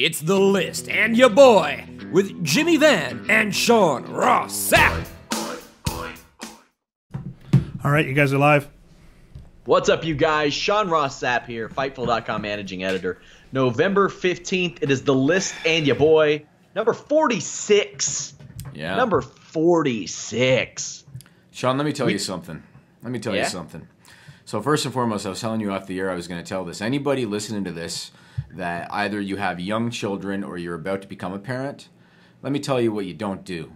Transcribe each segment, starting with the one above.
It's The List and your boy with Jimmy Van and Sean Ross Sapp. All right, you guys are live. What's up, you guys? Sean Ross Sapp here, Fightful.com managing editor. November 15th, it is The List and your boy, number 46. Yeah. Number 46. Sean, let me tell you something. So first and foremost, I was telling you off the air I was going to tell this. Anybody listening to this that either you have young children or you're about to become a parent, let me tell you what you don't do.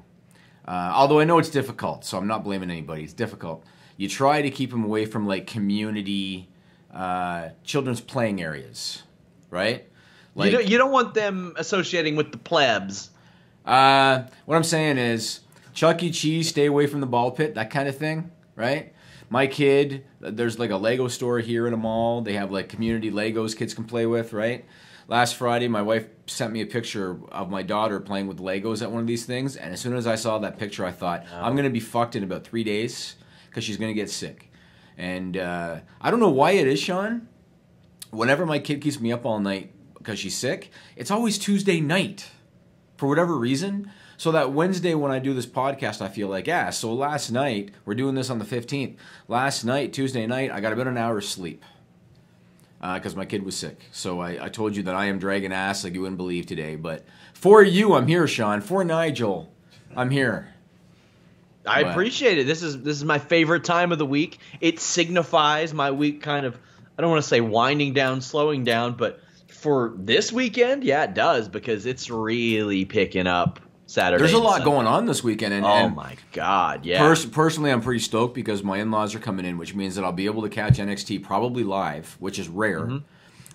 Although I know it's difficult, so I'm not blaming anybody. It's difficult. You try to keep them away from like community children's playing areas, right? Like, you don't want them associating with the plebs. What I'm saying is Chuck E. Cheese, stay away from the ball pit, that kind of thing, right? My kid, there's like a Lego store here in a mall. They have like community Legos kids can play with, right? Last Friday, my wife sent me a picture of my daughter playing with Legos at one of these things. And as soon as I saw that picture, I thought, I'm going to be fucked in about 3 days because she's going to get sick. And I don't know why it is, Sean. Whenever my kid keeps me up all night because she's sick, it's always Tuesday night for whatever reason. So that Wednesday when I do this podcast, I feel like ass. So last night, we're doing this on the 15th. Last night, Tuesday night, I got about an hour's sleep because my kid was sick. So I told you that I am dragging ass like you wouldn't believe today. But for you, I'm here, Sean. For Nigel, I'm here. I appreciate it. This is my favorite time of the week. It signifies my week kind of, I don't want to say winding down, slowing down, but for this weekend, yeah, it does because it's really picking up. Saturday. There's a lot going on this weekend. And my God, yeah. Personally, I'm pretty stoked because my in-laws are coming in, which means that I'll be able to catch NXT probably live, which is rare. And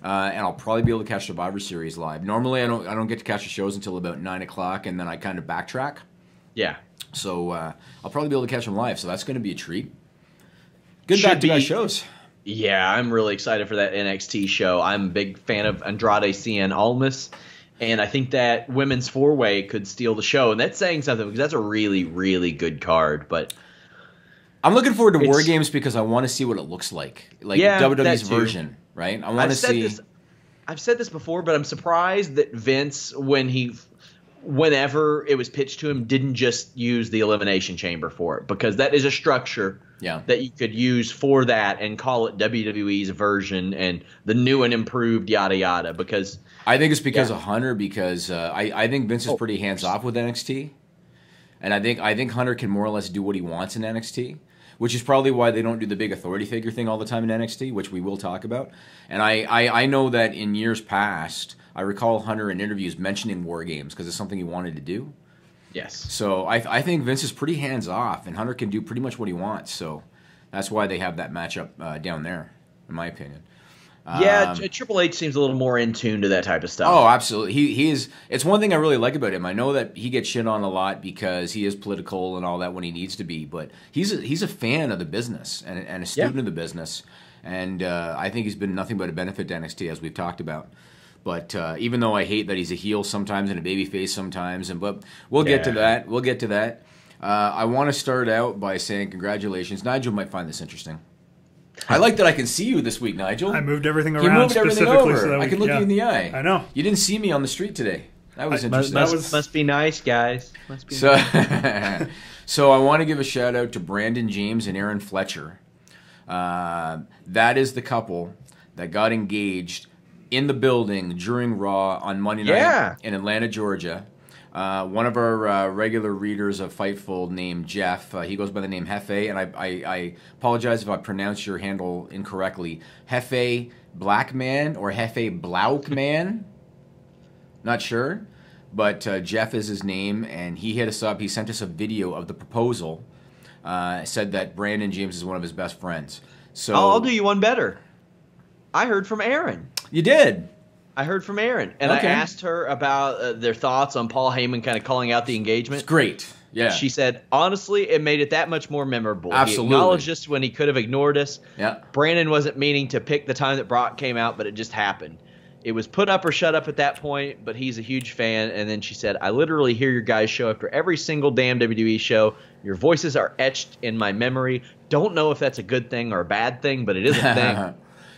I'll probably be able to catch Survivor Series live. Normally, I don't get to catch the shows until about 9 o'clock, and then I kind of backtrack. Yeah. So I'll probably be able to catch them live, so that's going to be a treat. Good back-to-back shows. Yeah, I'm really excited for that NXT show. I'm a big fan of Andrade Cien Almas. And I think that women's four-way could steal the show. And that's saying something because that's a really, really good card. But I'm looking forward to War Games because I want to see what it looks like. Like WWE's version, right? I want to see. I've said this before, but I'm surprised that Vince, whenever it was pitched to him, didn't just use the Elimination Chamber for it. Because that is a structure that you could use for that and call it WWE's version and the new and improved yada yada. Because I think it's because of Hunter, because I think Vince is pretty hands-off with NXT. And I think Hunter can more or less do what he wants in NXT, which is probably why they don't do the big authority figure thing all the time in NXT, which we will talk about. And I know that in years past, I recall Hunter in interviews mentioning War Games because it's something he wanted to do. Yes. So I think Vince is pretty hands-off, and Hunter can do pretty much what he wants. So that's why they have that matchup down there, in my opinion. Yeah, Triple H seems a little more in tune to that type of stuff. Oh, absolutely. He is. It's one thing I really like about him. I know that he gets shit on a lot because he is political and all that when he needs to be, but he's a fan of the business and a student of the business, and I think he's been nothing but a benefit to NXT as we've talked about. But even though I hate that he's a heel sometimes and a babyface sometimes, but we'll get to that. We'll get to that. I want to start out by saying congratulations. Nigel might find this interesting. I like that I can see you this week, Nigel. I moved everything around. You moved everything specifically over. so that I can look you in the eye. I know. You didn't see me on the street today. That was interesting. Must be nice, guys. Must be nice. So I want to give a shout out to Brandon James and Aaron Fletcher. That is the couple that got engaged in the building during Raw on Monday night in Atlanta, Georgia. One of our regular readers of Fightful named Jeff, he goes by the name Hefe, and I apologize if I pronounce your handle incorrectly. Hefe Blackman or Hefe Blaukman? Not sure. But Jeff is his name, and he hit us up. He sent us a video of the proposal. Said that Brandon James is one of his best friends. So I'll do you one better. I heard from Aaron. You did? I heard from Aaron, and I asked her about their thoughts on Paul Heyman kind of calling out the engagement. It's great. Yeah. She said, honestly, it made it that much more memorable. Absolutely. He acknowledged us when he could have ignored us. Yeah. Brandon wasn't meaning to pick the time that Brock came out, but it just happened. It was put up or shut up at that point, but he's a huge fan. And then she said, I literally hear your guys' show after every single damn WWE show. Your voices are etched in my memory. Don't know if that's a good thing or a bad thing, but it is a thing.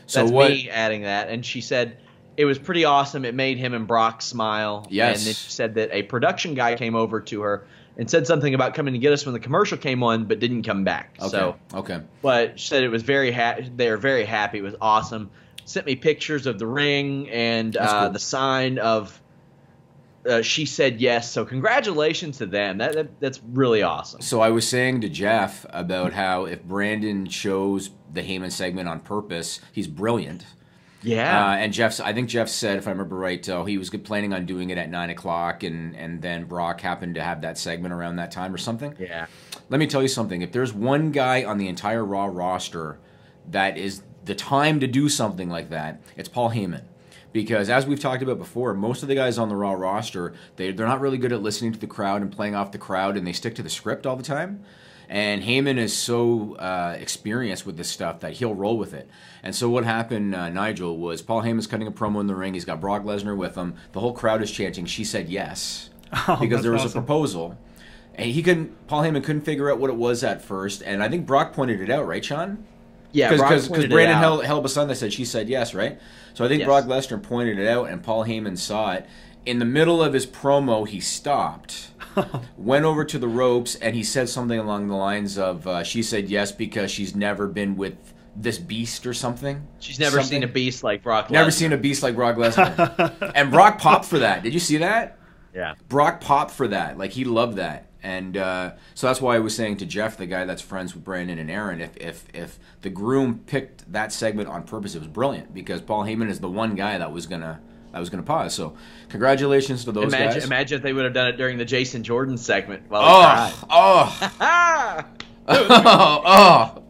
So That's what, me adding that. And she said, it was pretty awesome. It made him and Brock smile. Yes. And it said that a production guy came over to her and said something about coming to get us when the commercial came on, but didn't come back. Okay. But she said it was very they were very happy. It was awesome. Sent me pictures of the ring and cool. the sign of she said yes. So congratulations to them. That's really awesome. So I was saying to Jeff about how if Brandon chose the Heyman segment on purpose, he's brilliant. Yeah. And I think Jeff said, if I remember right, he was planning on doing it at 9 o'clock, and then Brock happened to have that segment around that time or something. Yeah. Let me tell you something. If there's one guy on the entire Raw roster that is the time to do something like that, it's Paul Heyman. Because as we've talked about before, most of the guys on the Raw roster, they're not really good at listening to the crowd and playing off the crowd, and they stick to the script all the time. And Heyman is so experienced with this stuff that he'll roll with it. And so what happened, Nigel, was Paul Heyman's cutting a promo in the ring. He's got Brock Lesnar with him. The whole crowd is chanting, "She said yes," because there was a proposal. And Paul Heyman couldn't figure out what it was at first. And I think Brock pointed it out, right, Sean? Yeah, because Brandon held up a sign that said, "She said yes," right? So I think Yes. Brock Lesnar pointed it out, and Paul Heyman saw it. In the middle of his promo, he stopped, went over to the ropes, and he said something along the lines of, "She said yes because she's never been with this beast or something." She's never seen a beast like Brock Lesnar. Never seen a beast like Brock Lesnar. And Brock popped for that. Did you see that? Yeah. Brock popped for that. Like, he loved that. And so that's why I was saying to Jeff, the guy that's friends with Brandon and Aaron, if the groom picked that segment on purpose, it was brilliant, because Paul Heyman is the one guy that was gonna pause. So congratulations to those guys. Imagine if they would have done it during the Jason Jordan segment while he cried. I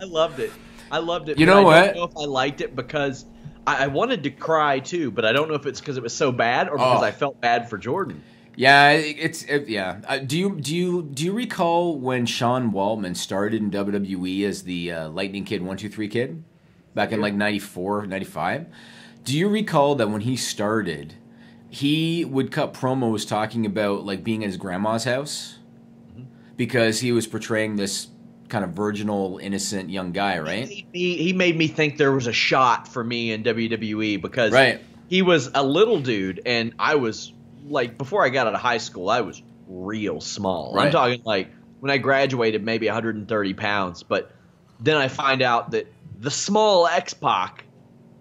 loved it. You know what? I don't know if I liked it because I wanted to cry too, but I don't know if it's because it was so bad or because I felt bad for Jordan. Yeah, yeah. Do you recall when Sean Waltman started in WWE as the Lightning Kid 1-2-3 kid back in like 94, 95? Do you recall that when he started, he would cut promos talking about like being at his grandma's house because he was portraying this kind of virginal, innocent young guy, right? He made me think there was a shot for me in WWE because Right. he was a little dude and I was like, before I got out of high school, I was real small. Right. I'm talking like when I graduated, maybe 130 pounds. But then I find out that the small X-Pac,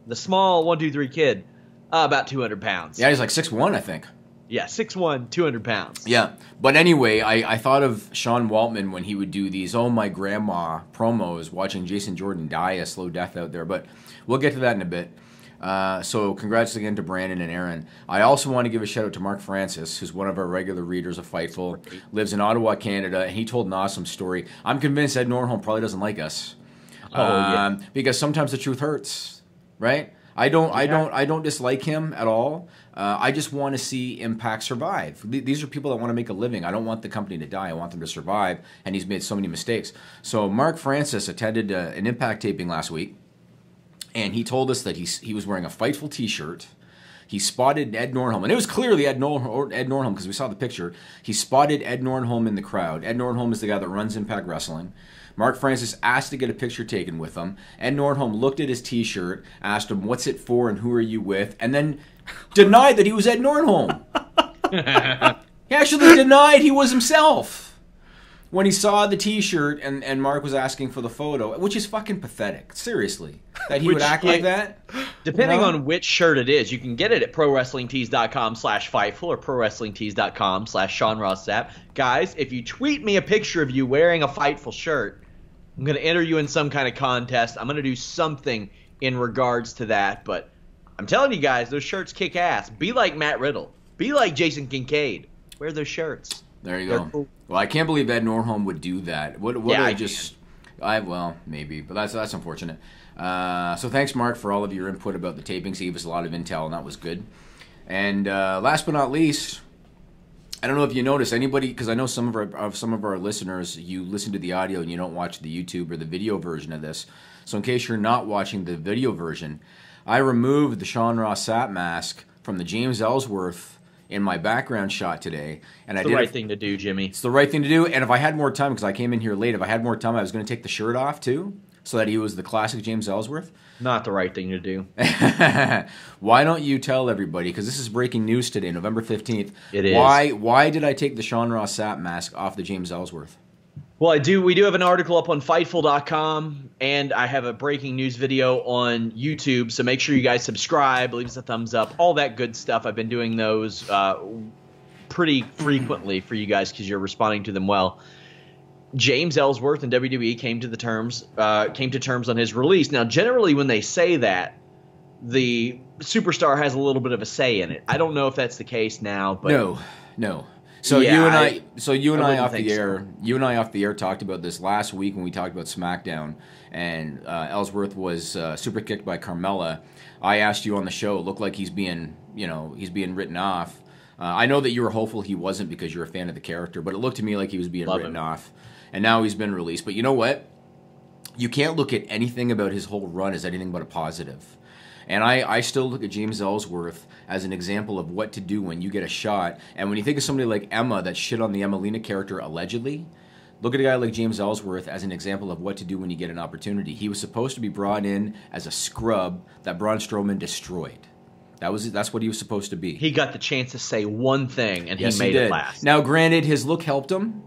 the small 1-2-3 kid, about 200 pounds. Yeah, he's like 6'1", I think. Yeah, 6'1", 200 pounds. Yeah, but anyway, I thought of Sean Waltman when he would do these "Oh My Grandma" promos, watching Jason Jordan die a slow death out there. But we'll get to that in a bit. So congrats again to Brandon and Aaron. I also want to give a shout out to Mark Francis, who's one of our regular readers of Fightful, lives in Ottawa, Canada, and he told an awesome story. I'm convinced Ed Norholm probably doesn't like us, because sometimes the truth hurts, right? I don't dislike him at all. I just want to see Impact survive. These are people that want to make a living. I don't want the company to die. I want them to survive, and he's made so many mistakes. So Mark Francis attended an Impact taping last week. And he told us that he was wearing a Fightful T-shirt. He spotted Ed Norholm, and it was clearly Ed Norholm because we saw the picture. He spotted Ed Norholm in the crowd. Ed Norholm is the guy that runs Impact Wrestling. Mark Francis asked to get a picture taken with him. Ed Norholm looked at his T-shirt, asked him, "What's it for and who are you with?" and then denied that he was Ed Norholm. He actually denied he was himself when he saw the T-shirt and Mark was asking for the photo, which is fucking pathetic. Seriously, that he would act like that. Depending on which shirt it is, you can get it at ProWrestlingTees.com/Fightful or ProWrestlingTees.com/Sean Ross Sapp. Guys, if you tweet me a picture of you wearing a Fightful shirt, I'm going to enter you in some kind of contest. I'm going to do something in regards to that, but I'm telling you guys, those shirts kick ass. Be like Matt Riddle. Be like Jason Kincaid. Wear those shirts. There you They're go. cool. Well, I can't believe Ed Norholm would do that. Well, maybe, but that's unfortunate. So thanks, Mark, for all of your input about the tapings. He gave us a lot of intel, and that was good. And last but not least, I don't know if you noticed anybody, because I know some of our listeners, you listen to the audio and you don't watch the YouTube or the video version of this. So in case you're not watching the video version, I removed the Sean Ross Sapp mask from the James Ellsworth in my background shot today. And It's the right thing to do, Jimmy. It's the right thing to do. And if I had more time, because I came in here late, if I had more time, I was going to take the shirt off too. so that he was the classic James Ellsworth? Not the right thing to do. Why don't you tell everybody? Because this is breaking news today, November 15th. It is. Why did I take the Sean Ross Sapp mask off the James Ellsworth? Well, we do have an article up on Fightful.com, and I have a breaking news video on YouTube, so make sure you guys subscribe, leave us a thumbs up, all that good stuff. I've been doing those pretty frequently for you guys because you're responding to them well. James Ellsworth and WWE came to terms on his release. Now, generally when they say that, the superstar has a little bit of a say in it. I don't know if that's the case now, but no. So yeah, you and I off the air talked about this last week when we talked about SmackDown, and Ellsworth was super kicked by Carmella. I asked you on the show, it looked like he's being written off. I know that you were hopeful he wasn't because you're a fan of the character, but it looked to me like he was being written off, and now he's been released. But you know what? You can't look at anything about his whole run as anything but a positive. And I still look at James Ellsworth as an example of what to do when you get a shot. And when you think of somebody like Emma that shit on the Emmalina character allegedly, look at a guy like James Ellsworth as an example of what to do when you get an opportunity. He was supposed to be brought in as a scrub that Braun Strowman destroyed. That's what he was supposed to be. He got the chance to say one thing, and he made it last. Now, granted, his look helped him.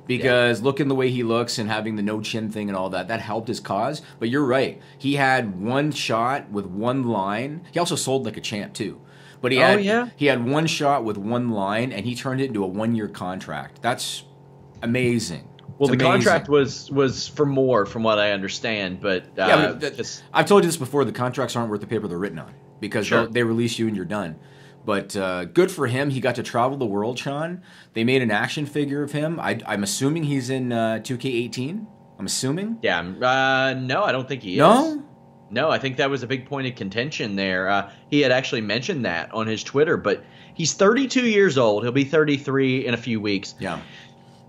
Because looking the way he looks and having the no chin thing and all that helped his cause. But you're right. He had one shot with one line. He also sold like a champ too. But he had one shot with one line, and he turned it into a 1-year contract. That's amazing. Well, the contract was for more, from what I understand. But I've told you this before. The contracts aren't worth the paper they're written on because they release you and you're done. But good for him. He got to travel the world, Sean. They made an action figure of him. I'm assuming he's in 2K18. I'm assuming. Yeah. No, I don't think he is. No, I think that was a big point of contention there. He had actually mentioned that on his Twitter. But he's 32 years old. He'll be 33 in a few weeks. Yeah.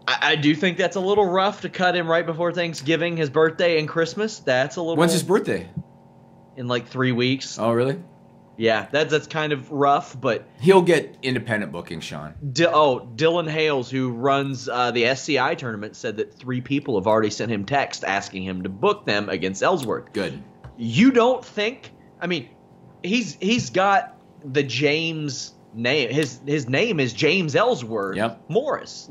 I do think that's a little rough to cut him right before Thanksgiving, his birthday, and Christmas. That's a little. When's his birthday? In like 3 weeks. Oh, really? Yeah, that's kind of rough, but he'll get independent booking, Sean. Dylan Hales, who runs the SCI tournament, said that 3 people have already sent him text asking him to book them against Ellsworth. Good. You don't think? I mean, he's got the James name. His name is James Ellsworth Morris.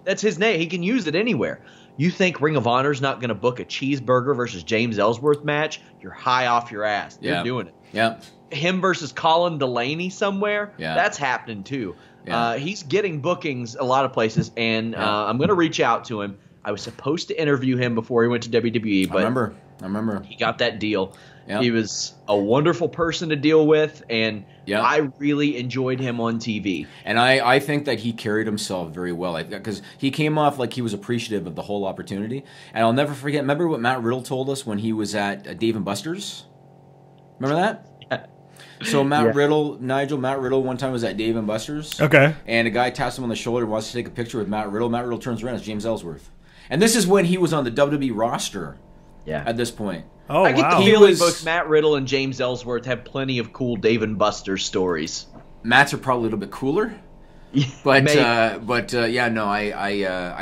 That's his name. He can use it anywhere. You think Ring of Honor's not going to book a cheeseburger versus James Ellsworth match? You're high off your ass. They're doing it. Yeah. Him versus Colin Delaney somewhere, that's happening too. Yeah. He's getting bookings a lot of places, and I'm going to reach out to him. I was supposed to interview him before he went to WWE, but I remember. He got that deal. Yep. He was a wonderful person to deal with, and yep. I really enjoyed him on TV. And I think that he carried himself very well, because he came off like he was appreciative of the whole opportunity. And I'll never forget, remember what Matt Riddle told us when he was at Dave & Buster's? Remember that? So Matt Riddle one time was at Dave & Buster's. Okay. And a guy taps him on the shoulder and wants to take a picture with Matt Riddle. Matt Riddle turns around, it's James Ellsworth. And this is when he was on the WWE roster at this point. Oh, I get wow. the feeling both Matt Riddle and James Ellsworth have plenty of cool Dave & Buster's stories. Matt's are probably a little bit cooler. But I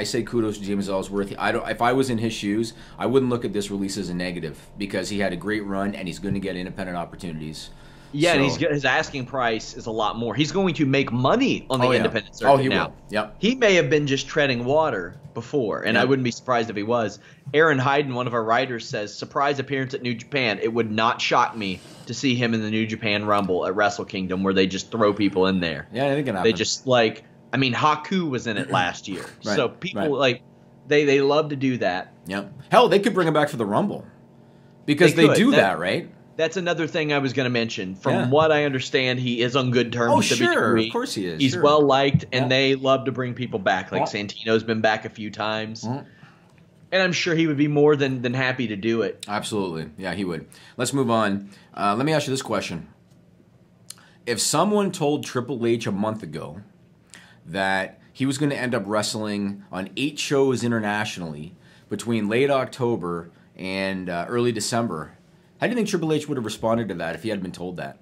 say kudos to James Ellsworth. If I was in his shoes, I wouldn't look at this release as a negative because he had a great run and he's going to get independent opportunities. Yeah, and his asking price is a lot more. He's going to make money on the independent circuit now. Will. Yep. He may have been just treading water before, and I wouldn't be surprised if he was. Aaron Hayden, one of our writers, says, surprise appearance at New Japan. It would not shock me to see him in the New Japan Rumble at Wrestle Kingdom where they just throw people in there. Yeah, I think it happens. They just, Haku was in it last year. Right. So people, they love to do that. Yep. Hell, they could bring him back for the Rumble. Because they do that, right? That's another thing I was going to mention. From what I understand, he is on good terms with WWE. Of course he is. He's well liked, and they love to bring people back. Santino's been back a few times. And I'm sure he would be more than happy to do it. Absolutely. Yeah, he would. Let's move on. Let me ask you this question. If someone told Triple H a month ago that he was going to end up wrestling on 8 shows internationally between late October and early December, how do you think Triple H would have responded to that if he had been told that?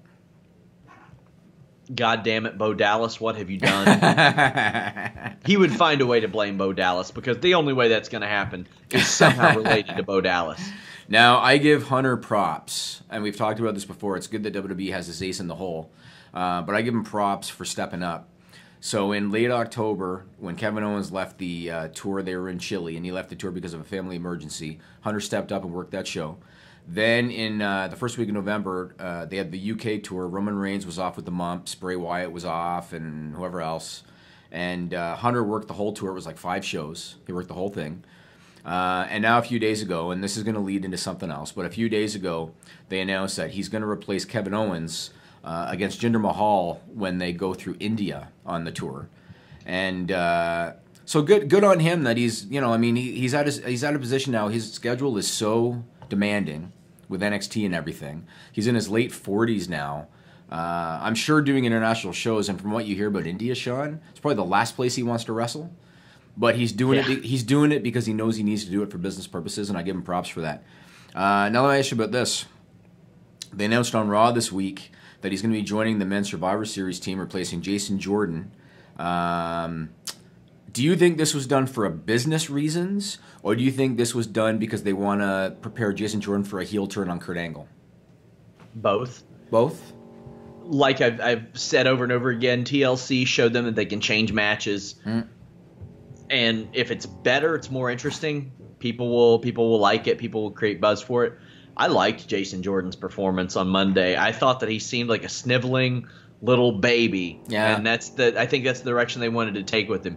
God damn it, Bo Dallas, what have you done? He would find a way to blame Bo Dallas because the only way that's going to happen is somehow related to Bo Dallas. Now, I give Hunter props, and we've talked about this before. It's good that WWE has this ace in the hole, but I give him props for stepping up. So in late October, when Kevin Owens left the tour, they were in Chile, and he left the tour because of a family emergency. Hunter stepped up and worked that show. Then in the first week of November, they had the UK tour. Roman Reigns was off with the mumps. Bray Wyatt was off, and whoever else. And Hunter worked the whole tour. It was like 5 shows. He worked the whole thing. And now a few days ago, and this is going to lead into something else, but a few days ago, they announced that he's going to replace Kevin Owens against Jinder Mahal when they go through India on the tour. And so good on him that he's, he's at a position now. His schedule is so demanding with NXT and everything. He's in his late 40s now. I'm sure doing international shows, and from what you hear about India, Sean, it's probably the last place he wants to wrestle. But he's doing it. He's doing it because he knows he needs to do it for business purposes, and I give him props for that. Now let me ask you about this. They announced on Raw this week that he's going to be joining the Men's Survivor Series team, replacing Jason Jordan. Do you think this was done for business reasons, or do you think this was done because they want to prepare Jason Jordan for a heel turn on Kurt Angle? Both. Both? Like I've said over and over again, TLC showed them that they can change matches. And if it's better, it's more interesting. People will like it. People will create buzz for it. I liked Jason Jordan's performance on Monday. I thought that he seemed like a sniveling little baby. Yeah. And I think that's the direction they wanted to take with him.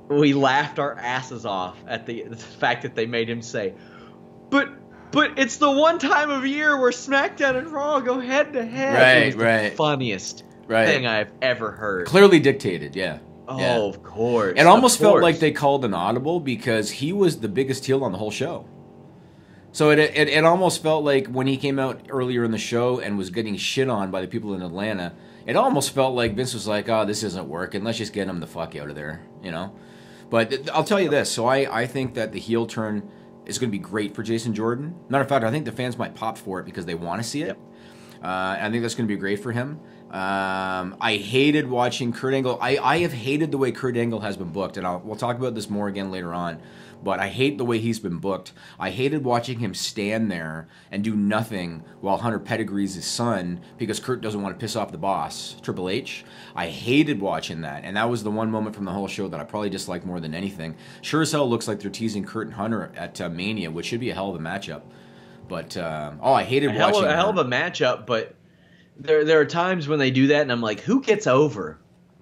We laughed our asses off at the fact that they made him say, but it's the one time of year where SmackDown and Raw go head to head. Right. The funniest thing I've ever heard. Clearly dictated, yeah. Oh, of course. It almost felt like they called an audible because he was the biggest heel on the whole show. So it almost felt like when he came out earlier in the show and was getting shit on by the people in Atlanta, it almost felt like Vince was like, oh, this isn't working. Let's just get him the fuck out of there, But I'll tell you this. So I think that the heel turn is going to be great for Jason Jordan. Matter of fact, I think the fans might pop for it because they want to see it. Yep. I think that's going to be great for him. I hated watching Kurt Angle. I have hated the way Kurt Angle has been booked, and we'll talk about this more again later on. But I hate the way he's been booked. I hated watching him stand there and do nothing while Hunter pedigrees his son because Kurt doesn't want to piss off the boss, Triple H. I hated watching that, and that was the one moment from the whole show that I probably disliked more than anything. Sure as hell looks like they're teasing Kurt and Hunter at Mania, which should be a hell of a matchup. But I hated watching a hell of a matchup. But there are times when they do that, and I'm like, who gets over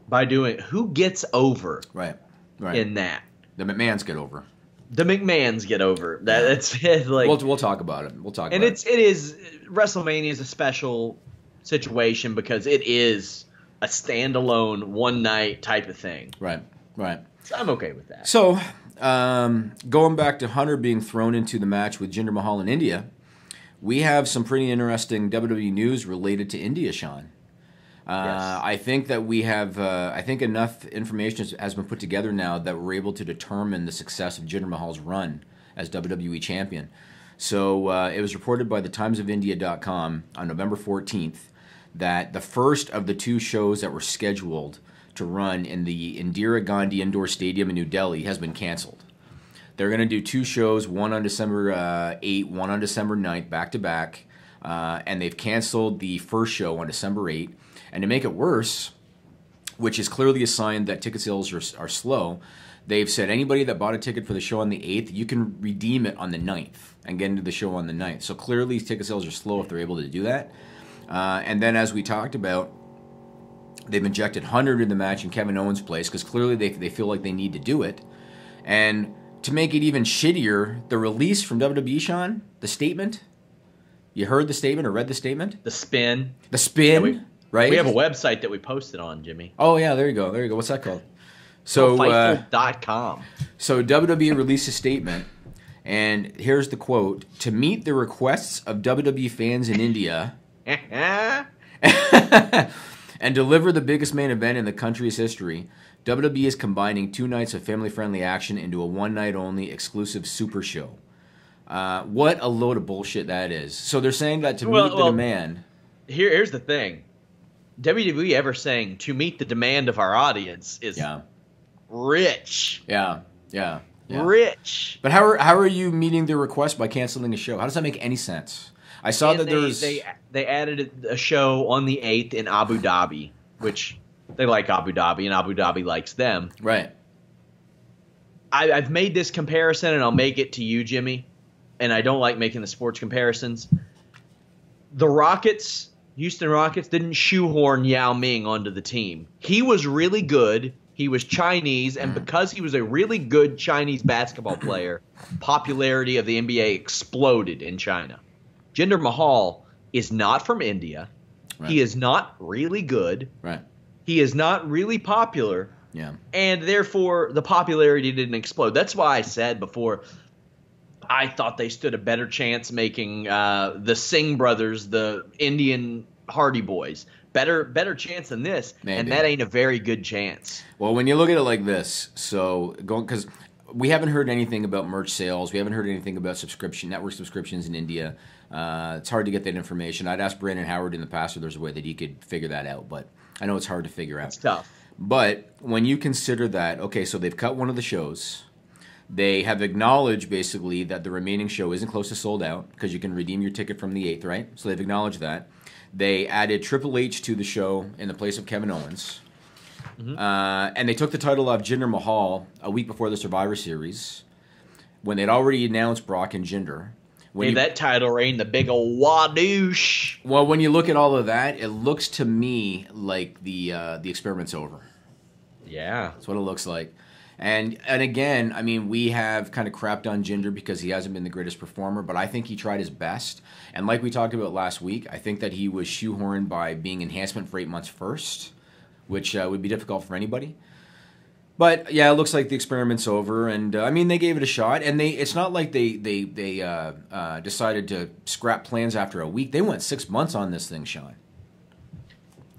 by doing? Who gets over? Right. In that, the McMahons get over. The McMahons get over. That's like we'll talk about it. And it is WrestleMania is a special situation because it is a standalone one night type of thing. Right. So I'm okay with that. So going back to Hunter being thrown into the match with Jinder Mahal in India, we have some pretty interesting WWE news related to India, Sean. Yes. I think that we have, I think enough information has been put together now that we're able to determine the success of Jinder Mahal's run as WWE champion. So it was reported by the TimesOfIndia.com on November 14th that the first of the 2 shows that were scheduled to run in the Indira Gandhi Indoor Stadium in New Delhi has been canceled. They're going to do 2 shows, one on December 8th, one on December 9th, back-to-back, and they've canceled the first show on December 8th. And to make it worse, which is clearly a sign that ticket sales are slow, they've said anybody that bought a ticket for the show on the 8th, you can redeem it on the 9th and get into the show on the 9th. So clearly ticket sales are slow if they're able to do that. And then as we talked about, they've injected Hunter into the match in Kevin Owens' place because clearly they feel like they need to do it. And to make it even shittier, the release from WWE, Sean, the statement, you heard the statement or read the statement? The spin. Yeah, right? We have a website that we posted on, Jimmy. Oh, yeah, there you go. What's that called? So Fightful.com. So WWE released a statement, and here's the quote. To meet the requests of WWE fans in India and deliver the biggest main event in the country's history, WWE is combining 2 nights of family-friendly action into a one-night-only exclusive super show. What a load of bullshit that is. So they're saying that to meet the demand. Here's the thing. WWE ever saying to meet the demand of our audience is rich. Yeah. Rich. But how are you meeting their request by canceling the show? How does that make any sense? I saw that they added a show on the 8th in Abu Dhabi, which they like Abu Dhabi and Abu Dhabi likes them. Right. I've made this comparison, and I'll make it to you, Jimmy. And I don't like making the sports comparisons. The Houston Rockets, didn't shoehorn Yao Ming onto the team. He was really good. He was Chinese, and because he was a really good Chinese basketball player, popularity of the NBA exploded in China. Jinder Mahal is not from India. Right. He is not really good. Right. He is not really popular. Yeah. And therefore, the popularity didn't explode. That's why I said before, I thought they stood a better chance making the Singh brothers, the Indian Hardy Boys, better chance than this. Maybe. And that ain't a very good chance. Well, when you look at it like this, because we haven't heard anything about merch sales, we haven't heard anything about network subscriptions in India. It's hard to get that information. I'd asked Brandon Howard in the past if there's a way that he could figure that out, but I know it's hard to figure out. It's tough. But when you consider that, okay, so they've cut one of the shows. They have acknowledged, basically, that the remaining show isn't close to sold out because you can redeem your ticket from the 8th, right? So they've acknowledged that. They added Triple H to the show in the place of Kevin Owens. Mm-hmm. And they took the title off Jinder Mahal a week before the Survivor Series when they'd already announced Brock and Jinder. That title reign, the big ol' wadoosh. Well, when you look at all of that, it looks to me like the experiment's over. Yeah. That's what it looks like. And again, I mean, we have kind of crapped on Jinder because he hasn't been the greatest performer, but I think he tried his best. And like we talked about last week, I think that he was shoehorned by being enhancement for 8 months first, which would be difficult for anybody. But yeah, it looks like the experiment's over, and I mean, they gave it a shot, and it's not like they decided to scrap plans after a week. They went 6 months on this thing, Sean.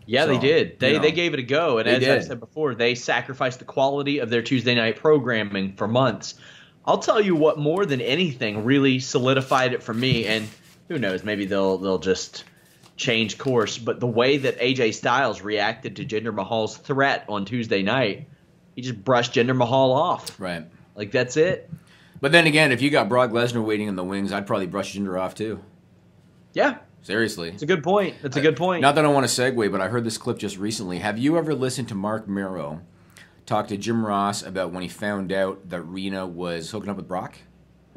Yeah, so, they did. They gave it a go, and as I said before, they sacrificed the quality of their Tuesday night programming for months. I'll tell you what, more than anything, really solidified it for me, and who knows, maybe they'll just change course. But the way that AJ Styles reacted to Jinder Mahal's threat on Tuesday night. He just brushed Jinder Mahal off. Right. Like, that's it. But then again, if you got Brock Lesnar waiting in the wings, I'd probably brush Jinder off too. Yeah. Seriously. It's a good point. That's a good point. Not that I want to segue, but I heard this clip just recently. Have you ever listened to Mark Mero talk to Jim Ross about when he found out that Rena was hooking up with Brock?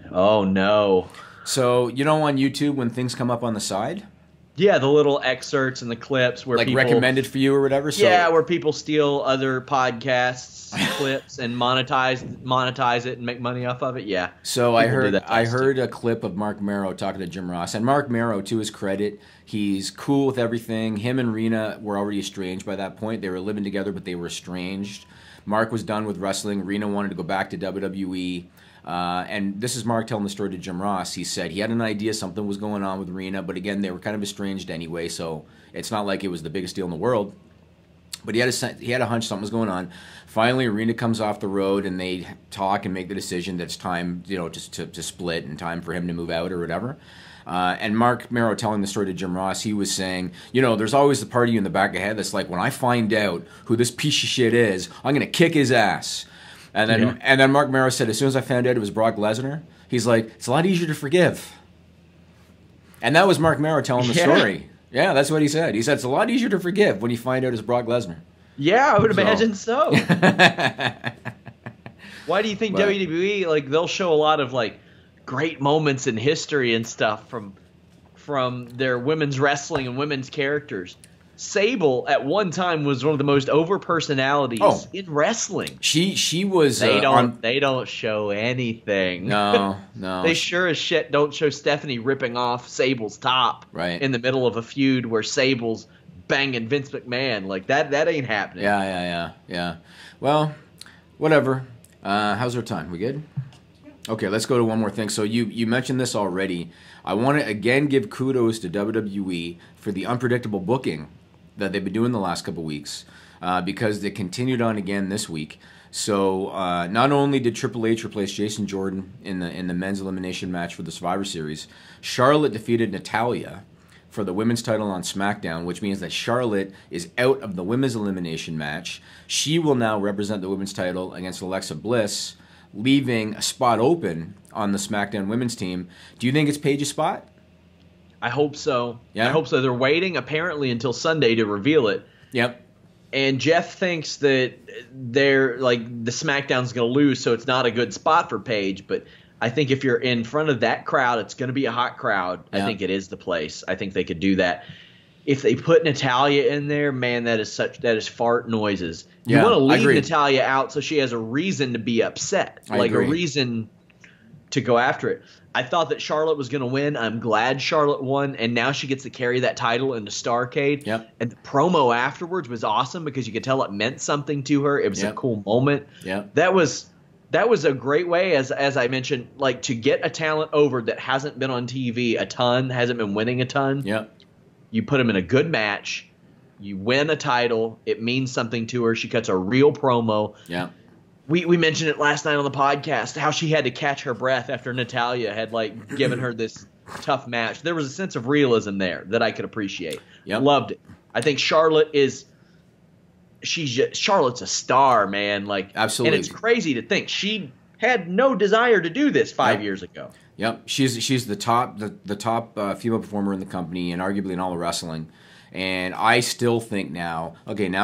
Oh, no. So, you know on YouTube when things come up on the side? Yeah, the little excerpts and the clips where people... recommended for you or whatever? So, yeah, where people steal other podcasts, clips, and monetize it and make money off of it, yeah. So I heard a clip of Mark Mero talking to Jim Ross. And Mark Mero, to his credit, he's cool with everything. Him and Rena were already estranged by that point. They were living together, but they were estranged. Mark was done with wrestling. Rena wanted to go back to WWE. And this is Mark telling the story to Jim Ross. He said he had an idea something was going on with Rena, but again, they were kind of estranged anyway, so it's not like it was the biggest deal in the world. But he had a hunch something was going on. Finally, Rena comes off the road, and they talk and make the decision that it's time, just to split and time for him to move out or whatever. And Mark Mero telling the story to Jim Ross, he was saying, there's always the part of you in the back of the head that's like, when I find out who this piece of shit is, I'm going to kick his ass. And then Mark Mero said, as soon as I found out it was Brock Lesnar, he's like, it's a lot easier to forgive. And that was Mark Mero telling the story. Yeah, that's what he said. He said, it's a lot easier to forgive when you find out it's Brock Lesnar. Yeah, I would imagine so. Why do you think WWE, they'll show a lot of, great moments in history and stuff from their women's wrestling and women's characters? Sable at one time was one of the most over personalities in wrestling. She was. They don't show anything. No. They sure as shit don't show Stephanie ripping off Sable's top in the middle of a feud where Sable's banging Vince McMahon. That ain't happening. Yeah. Well, whatever. How's our time? We good? Okay, let's go to one more thing. So you mentioned this already. I want to again give kudos to WWE for the unpredictable booking that they've been doing the last couple weeks, because they continued on again this week. So not only did Triple H replace Jason Jordan in the men's elimination match for the Survivor Series, Charlotte defeated Natalya for the women's title on SmackDown, which means that Charlotte is out of the women's elimination match. She will now represent the women's title against Alexa Bliss, leaving a spot open on the SmackDown women's team. Do you think it's Paige's spot? I hope so. Yeah? I hope so. They're waiting apparently until Sunday to reveal it. Yep. And Jeff thinks that they're like the SmackDown's going to lose, so it's not a good spot for Paige. But I think if you're in front of that crowd, it's going to be a hot crowd. Yeah. I think it is the place. I think they could do that. If they put Natalya in there, man, that is fart noises. You Yeah, want to I leave agree. Natalya out so she has a reason to be upset, I like agree. a reason to go after it. I thought that Charlotte was going to win. I'm glad Charlotte won, and now she gets to carry that title into Starrcade. Yep. And the promo afterwards was awesome because you could tell it meant something to her. It was a cool moment. Yep. That was a great way, as I mentioned, like to get a talent over that hasn't been on TV a ton, hasn't been winning a ton. Yep. You put them in a good match. You win a title. It means something to her. She cuts a real promo. Yeah. We mentioned it last night on the podcast, how she had to catch her breath after Natalya had like given her this tough match. There was a sense of realism there that I could appreciate. Yep. Loved it. I think Charlotte's a star, man. Like, Absolutely. And it's crazy to think she had no desire to do this 5 years ago. Yep, she's the top female performer in the company and arguably in all of wrestling. And I still think now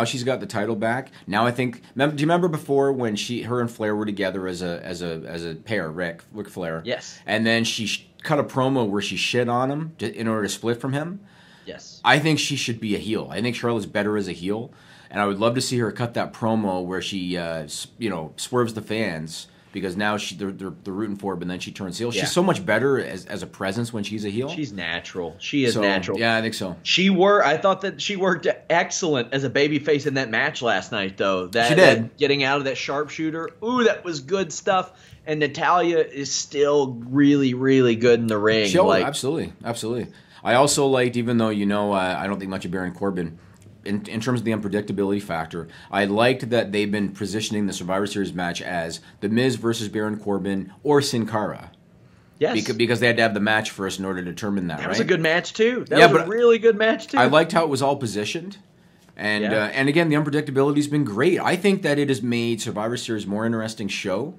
she's got the title back. Now I think, do you remember before when her and Flair were together as a pair, Ric Flair? Yes. And then she cut a promo where she shit on him in order to split from him. Yes. I think she should be a heel. I think Charlotte's better as a heel, and I would love to see her cut that promo where she swerves the fans. Because now they're rooting for her, but then she turns heel. Yeah. She's so much better as a presence when she's a heel. She's natural. She is natural. Yeah, I think so. I thought that she worked excellent as a babyface in that match last night, though. She did. That getting out of that sharpshooter. Ooh, that was good stuff. And Natalya is still really, really good in the ring. Absolutely. I also liked, even though I don't think much of Baron Corbin, in terms of the unpredictability factor, I liked that they've been positioning the Survivor Series match as The Miz versus Baron Corbin or Sin Cara. Yes. Because they had to have the match first in order to determine that, That right? was a good match, too. That was a really good match, too. I liked how it was all positioned. And and again, the unpredictability has been great. I think that it has made Survivor Series a more interesting show.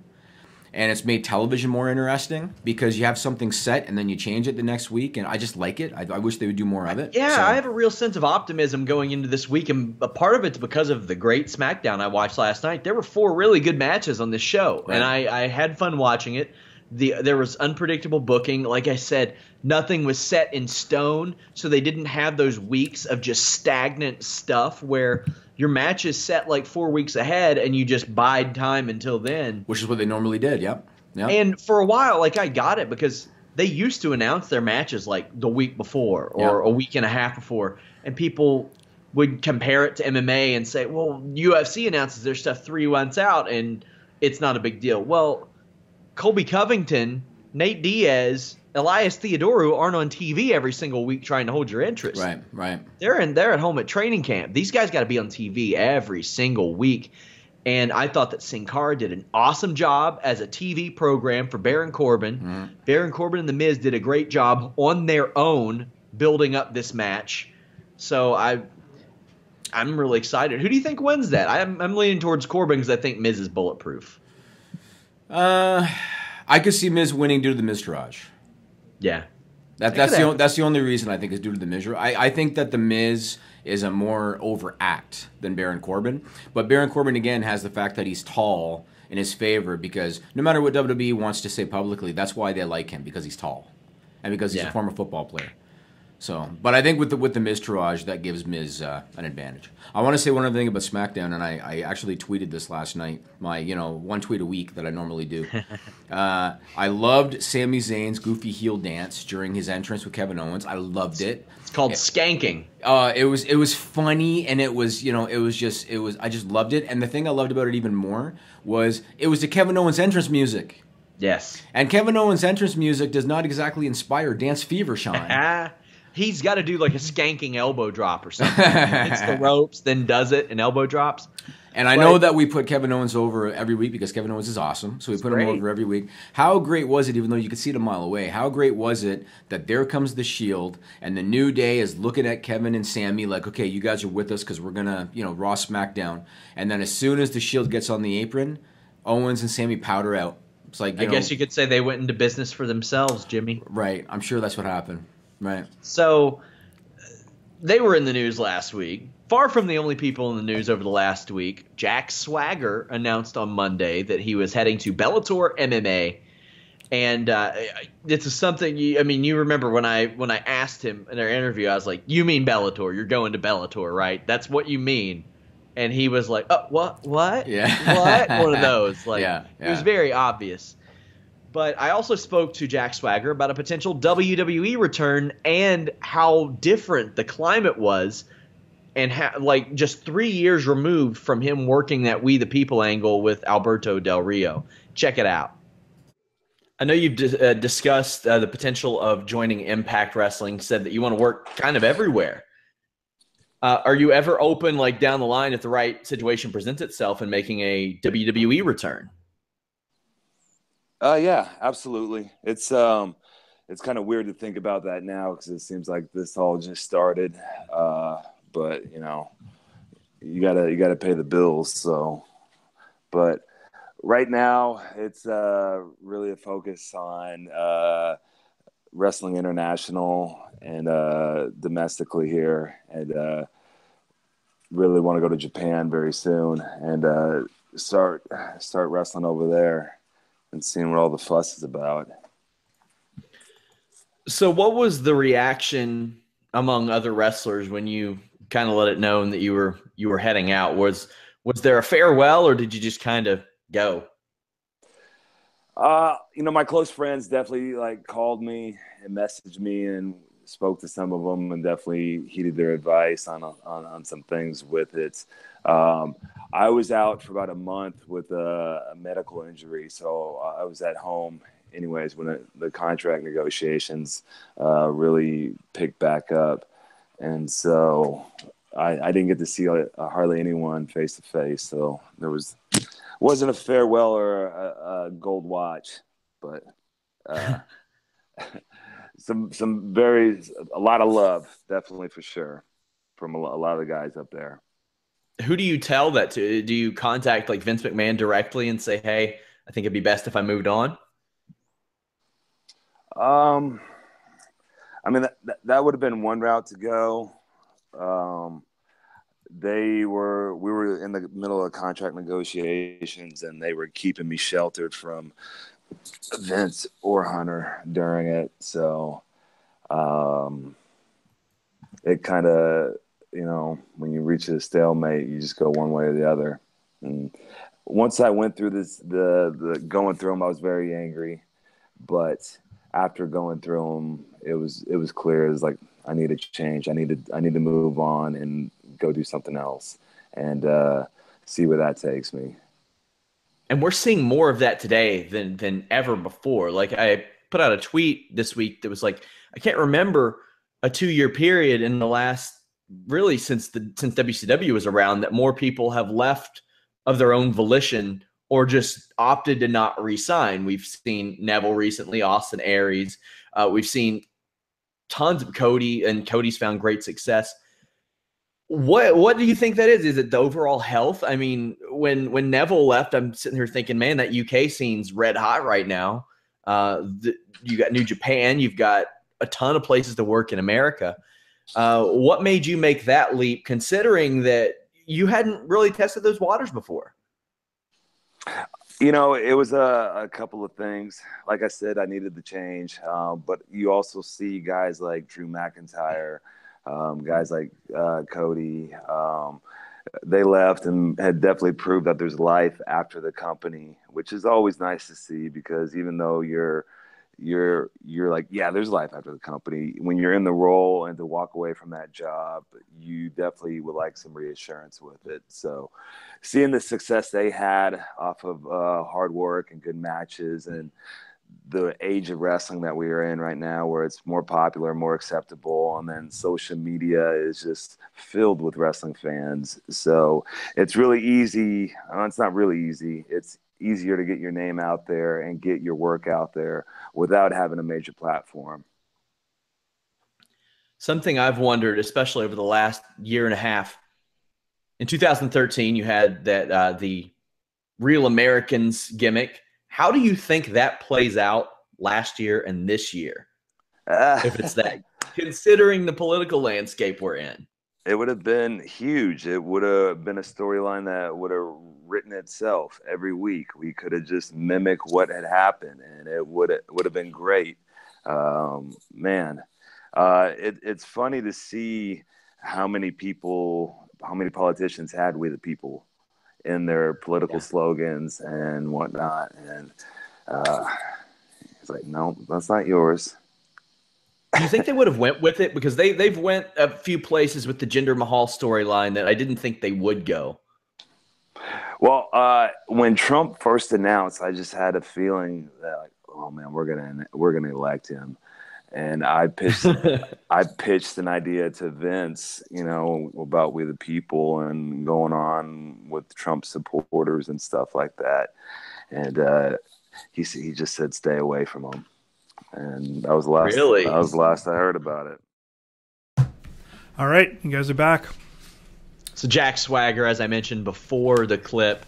And it's made television more interesting because you have something set and then you change it the next week. And I just like it. I wish they would do more of it. Yeah, I have a real sense of optimism going into this week. And a part of it's because of the great SmackDown I watched last night. There were 4 really good matches on this show. Right. And I had fun watching it. There was unpredictable booking. Like I said, nothing was set in stone. So they didn't have those weeks of just stagnant stuff where your match is set like 4 weeks ahead and you just bide time until then. Which is what they normally did, yep. And for a while, like I got it because they used to announce their matches like the week before or a week and a half before. And people would compare it to MMA and say, well, UFC announces their stuff 3 months out and it's not a big deal. Well, Colby Covington, Nate Diaz, Elias Theodorou aren't on TV every single week trying to hold your interest. Right. They're at home at training camp. These guys got to be on TV every single week. And I thought that Sin Cara did an awesome job as a TV program for Baron Corbin. Mm-hmm. Baron Corbin and The Miz did a great job on their own building up this match. So I'm really excited. Who do you think wins that? I'm leaning towards Corbin because I think Miz is bulletproof. I could see Miz winning due to the Miztourage. Yeah. That's the only reason I think is due to the Miz. I think that the Miz is a more overact than Baron Corbin, but Baron Corbin again has the fact that he's tall in his favor because no matter what WWE wants to say publicly, that's why they like him because he's tall and because he's a former football player. So, but I think with the Miztourage, that gives Miz an advantage. I want to say one other thing about SmackDown, and I actually tweeted this last night. My 1 tweet a week that I normally do. I loved Sami Zayn's goofy heel dance during his entrance with Kevin Owens. I loved it. It's called skanking. It was funny, and I just loved it. And the thing I loved about it even more was it was the Kevin Owens entrance music. Yes. And Kevin Owens entrance music does not exactly inspire dance fever, Sean. He's got to do like a skanking elbow drop or something. Hits the ropes, then does it, and elbow drops. And I know that we put Kevin Owens over every week because Kevin Owens is awesome. So we put him over every week. How great was it, even though you could see it a mile away, how great was it that there comes the Shield and the New Day is looking at Kevin and Sammy like, okay, you guys are with us because we're going to, Raw SmackDown. And then as soon as the Shield gets on the apron, Owens and Sammy powder out. It's like, I guess you could say they went into business for themselves, Jimmy. Right. I'm sure that's what happened. Right. So they were in the news last week. Far from the only people in the news over the last week, Jack Swagger announced on Monday that he was heading to Bellator MMA. And this is something you remember when I asked him in our interview, I was like, you mean Bellator. You're going to Bellator, right? That's what you mean. And he was like, oh, what? Yeah. What? One of those. Yeah. It was very obvious. But I also spoke to Jack Swagger about a potential WWE return and how different the climate was and how, just 3 years removed from him working that We the People angle with Alberto Del Rio. Check it out. I know you've discussed the potential of joining Impact Wrestling, said that you want to work kind of everywhere. Are you ever open, down the line, if the right situation presents itself, and making a WWE return? Yeah, absolutely. It's kind of weird to think about that now because it seems like this all just started. But you gotta pay the bills. So, but right now it's really a focus on wrestling international and domestically here, and really want to go to Japan very soon and start wrestling over there and seeing what all the fuss is about. So what was the reaction among other wrestlers when you kind of let it known that you were heading out? Was there a farewell, or did you just kind of go? My close friends definitely called me and messaged me and spoke to some of them and definitely heeded their advice on some things with it. I was out for about a month with a medical injury, so I was at home anyways when the contract negotiations really picked back up. And so I didn't get to see hardly anyone face to face. So there wasn't a farewell or a gold watch, but a lot of love, definitely, for sure, from a lot of the guys up there. Who do you tell that to? Do you contact Vince McMahon directly and say, hey, I think it'd be best if I moved on? That would have been one route to go. We were in the middle of contract negotiations, and they were keeping me sheltered from Vince or Hunter during it. So, it kind of, when you reach a stalemate, you just go one way or the other. And once I went through the going through them, I was very angry, but after going through them, it was clear. It was like, I need to change. I need to move on and go do something else and see where that takes me. And we're seeing more of that today than ever before. I put out a tweet this week that was I can't remember a 2-year period in the last, really since WCW was around, that more people have left of their own volition or just opted to not re-sign. We've seen Neville recently, Austin Aries. We've seen tons of Cody, and Cody's found great success. What do you think that is? Is it the overall health? I mean, when Neville left, I'm sitting here thinking, man, that UK scene's red hot right now. You got New Japan. You've got a ton of places to work in America. What made you make that leap, considering that you hadn't really tested those waters before? It was a couple of things. Like I said, I needed the change. But you also see guys like Drew McIntyre, guys like Cody. They left and had definitely proved that there's life after the company, which is always nice to see, because even though you're like, yeah, there's life after the company, when you're in the role and to walk away from that job, you definitely would like some reassurance with it. So seeing the success they had off of hard work and good matches, and the age of wrestling that we are in right now, where it's more popular, more acceptable, and then social media is just filled with wrestling fans. So it's really easy. It's not really easy. It's easier to get your name out there and get your work out there without having a major platform. Something I've wondered, especially over the last year and a half. In 2013, you had that the Real Americans gimmick. How do you think that plays out last year and this year? If it's that, considering the political landscape we're in. It would have been huge. It would have been a storyline that would have written itself every week. We could have just mimicked what had happened, and it would have been great. Man, it's funny to see how many politicians had "We the People" in their political slogans and whatnot. And it's like, no, that's not yours. Do you think they would have went with it? Because they've went a few places with the Jinder Mahal storyline that I didn't think they would go. Well, when Trump first announced, I just had a feeling that, like, oh man, we're gonna elect him. And I pitched an idea to Vince, about We the People and going on with Trump supporters and stuff like that. And he just said, stay away from them. And that was the last. Really? That was the last I heard about it. All right, you guys are back. So Jack Swagger, as I mentioned before the clip,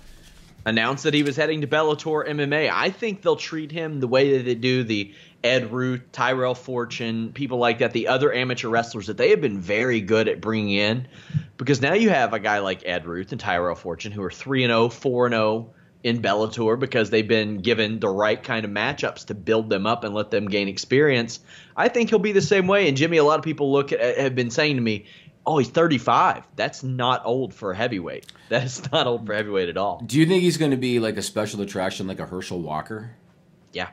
announced that he was heading to Bellator MMA. I think they'll treat him the way that they do the Ed Ruth, Tyrell Fortune, people like that, the other amateur wrestlers that they have been very good at bringing in. Because now you have a guy like Ed Ruth and Tyrell Fortune who are 3-0, 4-0 in Bellator because they've been given the right kind of matchups to build them up and let them gain experience. I think he'll be the same way. And Jimmy, a lot of people have been saying to me, oh, he's 35. That's not old for a heavyweight. That is not old for heavyweight at all. Do you think he's going to be like a special attraction like a Herschel Walker? Yeah.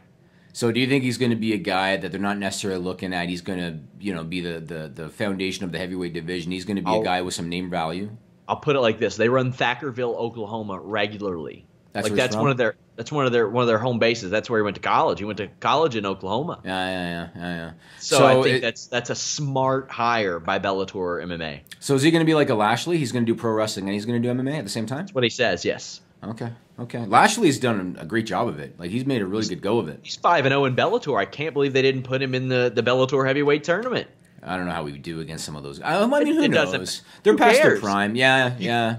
So do you think he's going to be a guy that they're not necessarily looking at? He's going to, be the foundation of the heavyweight division. He's going to be a guy with some name value. I'll put it like this: they run Thackerville, Oklahoma, regularly. That's one of their home bases. That's where he went to college. He went to college in Oklahoma. Yeah. So I think that's a smart hire by Bellator MMA. So is he going to be like a Lashley? He's going to do pro wrestling and he's going to do MMA at the same time? That's what he says. Yes. Okay. Lashley's done a great job of it. Like, he's made a really good go of it. He's 5-0 in Bellator. I can't believe they didn't put him in the Bellator heavyweight tournament. I don't know how we would do against some of those. I mean, who knows? They're past their prime. Yeah.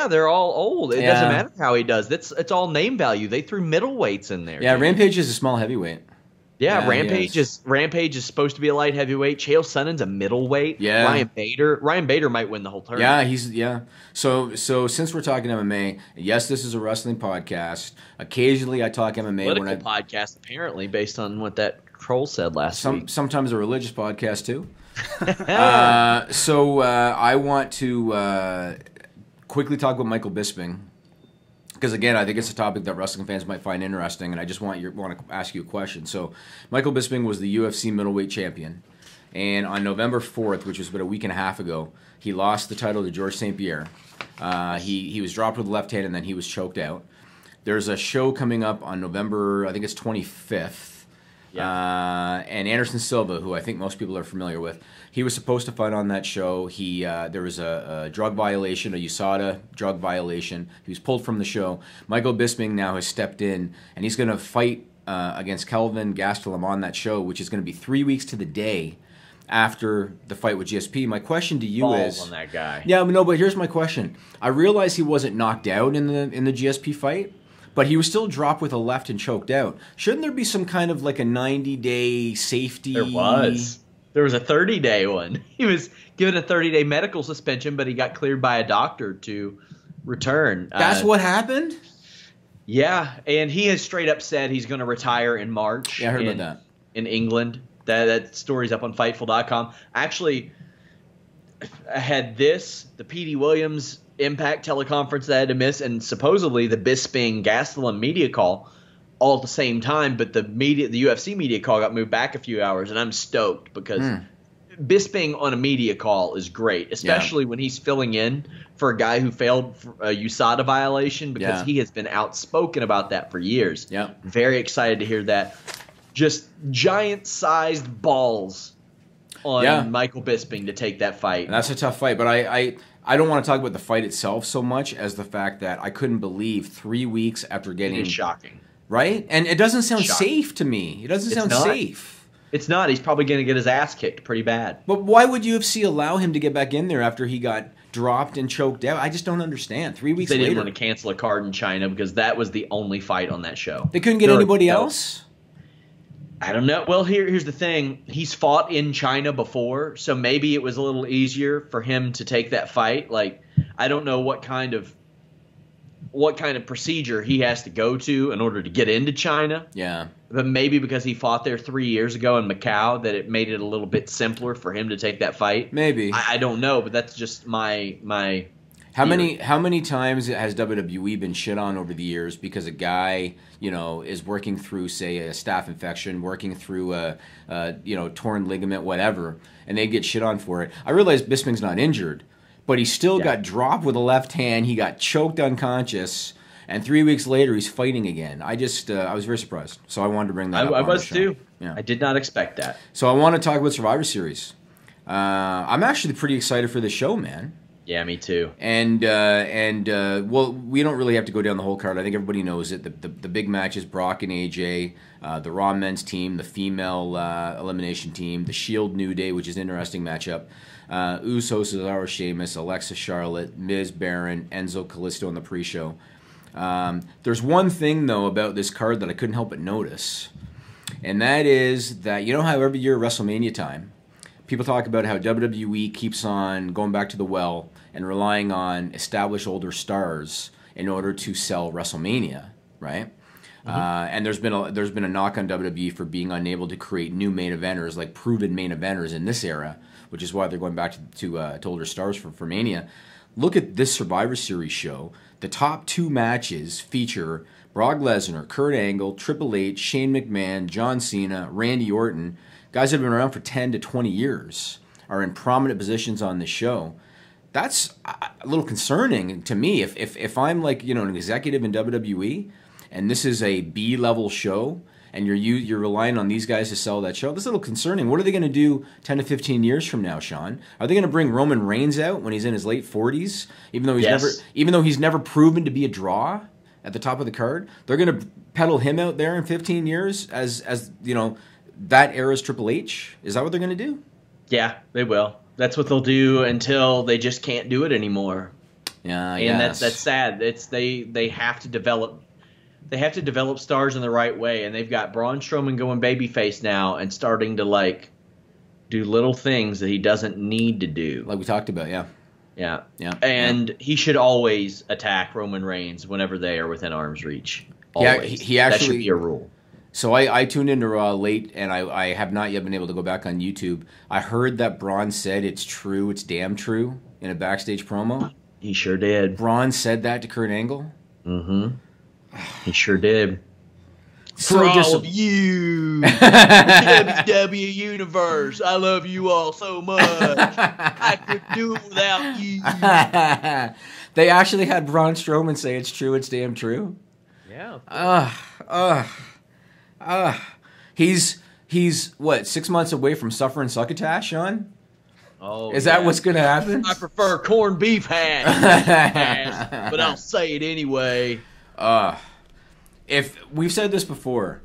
They're all old. It doesn't matter how he does. It's all name value. They threw middleweights in there. Yeah, Rampage is a small heavyweight. Yeah, Rampage is supposed to be a light heavyweight. Chael Sonnen's a middleweight. Yeah. Ryan Bader might win the whole tournament. Yeah, So since we're talking MMA, yes, this is a wrestling podcast. Occasionally I talk MMA. Political podcast, apparently, based on what that troll said last week. Sometimes a religious podcast too. So I want to quickly talk about Michael Bisping. Because, again, I think it's a topic that wrestling fans might find interesting, and I just want to ask you a question. So, Michael Bisping was the UFC middleweight champion, and on November 4th, which was about a week and a half ago, he lost the title to Georges St. Pierre. He was dropped with the left hand, and then he was choked out. There's a show coming up on November, I think it's 25th. Yeah. And Anderson Silva, who I think most people are familiar with, he was supposed to fight on that show. There was a drug violation, a USADA drug violation. He was pulled from the show. Michael Bisping now has stepped in, and he's going to fight against Kelvin Gastelum on that show, which is going to be 3 weeks to the day after the fight with GSP. My question to you is on that guy. Yeah, no, but here's my question. I realize he wasn't knocked out in the GSP fight, but he was still dropped with a left and choked out. Shouldn't there be some kind of like a 90-day safety? There was a 30-day one. He was given a 30-day medical suspension, but he got cleared by a doctor to return. That's what happened? Yeah, and he has straight up said he's going to retire in March. Yeah, I heard about that. In England. That story's up on Fightful.com. Actually, I had the Petey Williams Impact teleconference that I had to miss, and supposedly the Bisping Gastelum media call all at the same time, but the UFC media call got moved back a few hours, and I'm stoked because Bisping on a media call is great, especially when he's filling in for a guy who failed a USADA violation because he has been outspoken about that for years. Yeah. Very excited to hear that. just giant-sized balls on Michael Bisping to take that fight. And that's a tough fight, but I don't want to talk about the fight itself so much as the fact that I couldn't believe 3 weeks after getting... It is shocking. Right? And it doesn't sound safe to me. It doesn't sound safe. It's not. He's probably going to get his ass kicked pretty bad. But why would UFC allow him to get back in there after he got dropped and choked out? I just don't understand. 3 weeks later. They didn't want to cancel a card in China because that was the only fight on that show. They couldn't get anybody else? I don't know. Well, here's the thing. He's fought in China before, so maybe it was a little easier for him to take that fight. Like, I don't know what kind of procedure he has to go to in order to get into China. Yeah. But maybe because he fought there 3 years ago in Macau that it made it a little bit simpler for him to take that fight. Maybe. I don't know, but that's just my How many times has WWE been shit on over the years because a guy, is working through, say, a staph infection, working through a torn ligament, whatever, and they get shit on for it. I realize Bisping's not injured, but he still got dropped with a left hand. He got choked unconscious, and 3 weeks later he's fighting again. I was very surprised, so I wanted to bring that up. I was too. Yeah. I did not expect that. So I want to talk about Survivor Series. I'm actually pretty excited for this show, man. Yeah, me too. And well, we don't really have to go down the whole card. I think everybody knows it. The big matches: Brock and AJ, the Raw men's team, the female elimination team, the Shield New Day, which is an interesting matchup. Usos, Cesaro, Sheamus, Alexa, Charlotte, Miz, Baron, Enzo, Callisto in the pre-show. There's one thing though about this card that I couldn't help but notice, and that is that how every year at WrestleMania time, people talk about how WWE keeps on going back to the well and relying on established older stars in order to sell WrestleMania, right? Mm-hmm. And there's been a knock on WWE for being unable to create new main eventers, like proven main eventers in this era, which is why they're going back to older stars for Mania. Look at this Survivor Series show. The top two matches feature Brock Lesnar, Kurt Angle, Triple H, Shane McMahon, John Cena, Randy Orton. Guys that have been around for 10 to 20 years are in prominent positions on this show. That's a little concerning to me. If I'm like an executive in WWE, and this is a B-level show, and you're relying on these guys to sell that show, that's a little concerning. What are they going to do 10 to 15 years from now, Sean? Are they going to bring Roman Reigns out when he's in his late 40s, even though he's never proven to be a draw at the top of the card? They're going to peddle him out there in 15 years as that era's Triple H? Is that what they're going to do? Yeah, they will. That's what they'll do until they just can't do it anymore. Yeah, and that's sad. They have to develop. They have to develop stars in the right way, and they've got Braun Strowman going babyface now and starting to do little things that he doesn't need to do. Like we talked about, yeah. And he should always attack Roman Reigns whenever they are within arm's reach. Always. He actually, that should be a rule. So I tuned into Raw late, and I have not yet been able to go back on YouTube. I heard that Braun said it's true, it's damn true, in a backstage promo. He sure did. Braun said that to Kurt Angle? Mm-hmm. He sure did. So for all of you, the WWE Universe, I love you all so much. I could do it without you. They actually had Braun Strowman say it's true, it's damn true? Yeah. He's what, 6 months away from suffering succotash, Sean? Oh, is that what's going to happen? I prefer corned beef hash, but I'll say it anyway. If we've said this before,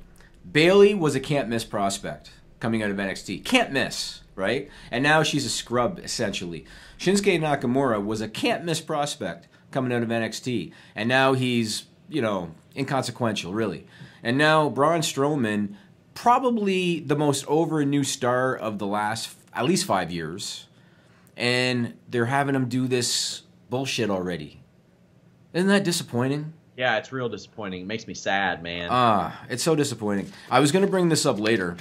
Bayley was a can't miss prospect coming out of NXT. Can't miss, right? And now she's a scrub, essentially. Shinsuke Nakamura was a can't miss prospect coming out of NXT. And now he's, inconsequential, really. And now Braun Strowman, probably the most over new star of the last at least 5 years. And they're having him do this bullshit already. Isn't that disappointing? Yeah, it's real disappointing. It makes me sad, man. It's so disappointing. I was going to bring this up later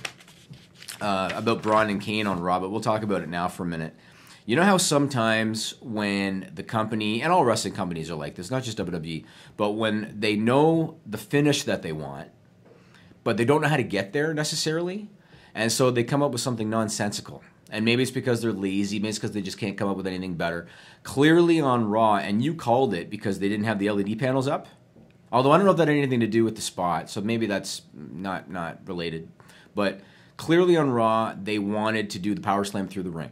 about Braun and Kane on Raw, but we'll talk about it now for a minute. You know how sometimes when the company, and all wrestling companies are like this, not just WWE, but when they know the finish that they want, but they don't know how to get there necessarily, and so they come up with something nonsensical. And maybe it's because they're lazy, maybe it's because they just can't come up with anything better. Clearly on Raw, and you called it because they didn't have the LED panels up, although I don't know if that had anything to do with the spot, so maybe that's not related. But clearly on Raw, they wanted to do the power slam through the ring,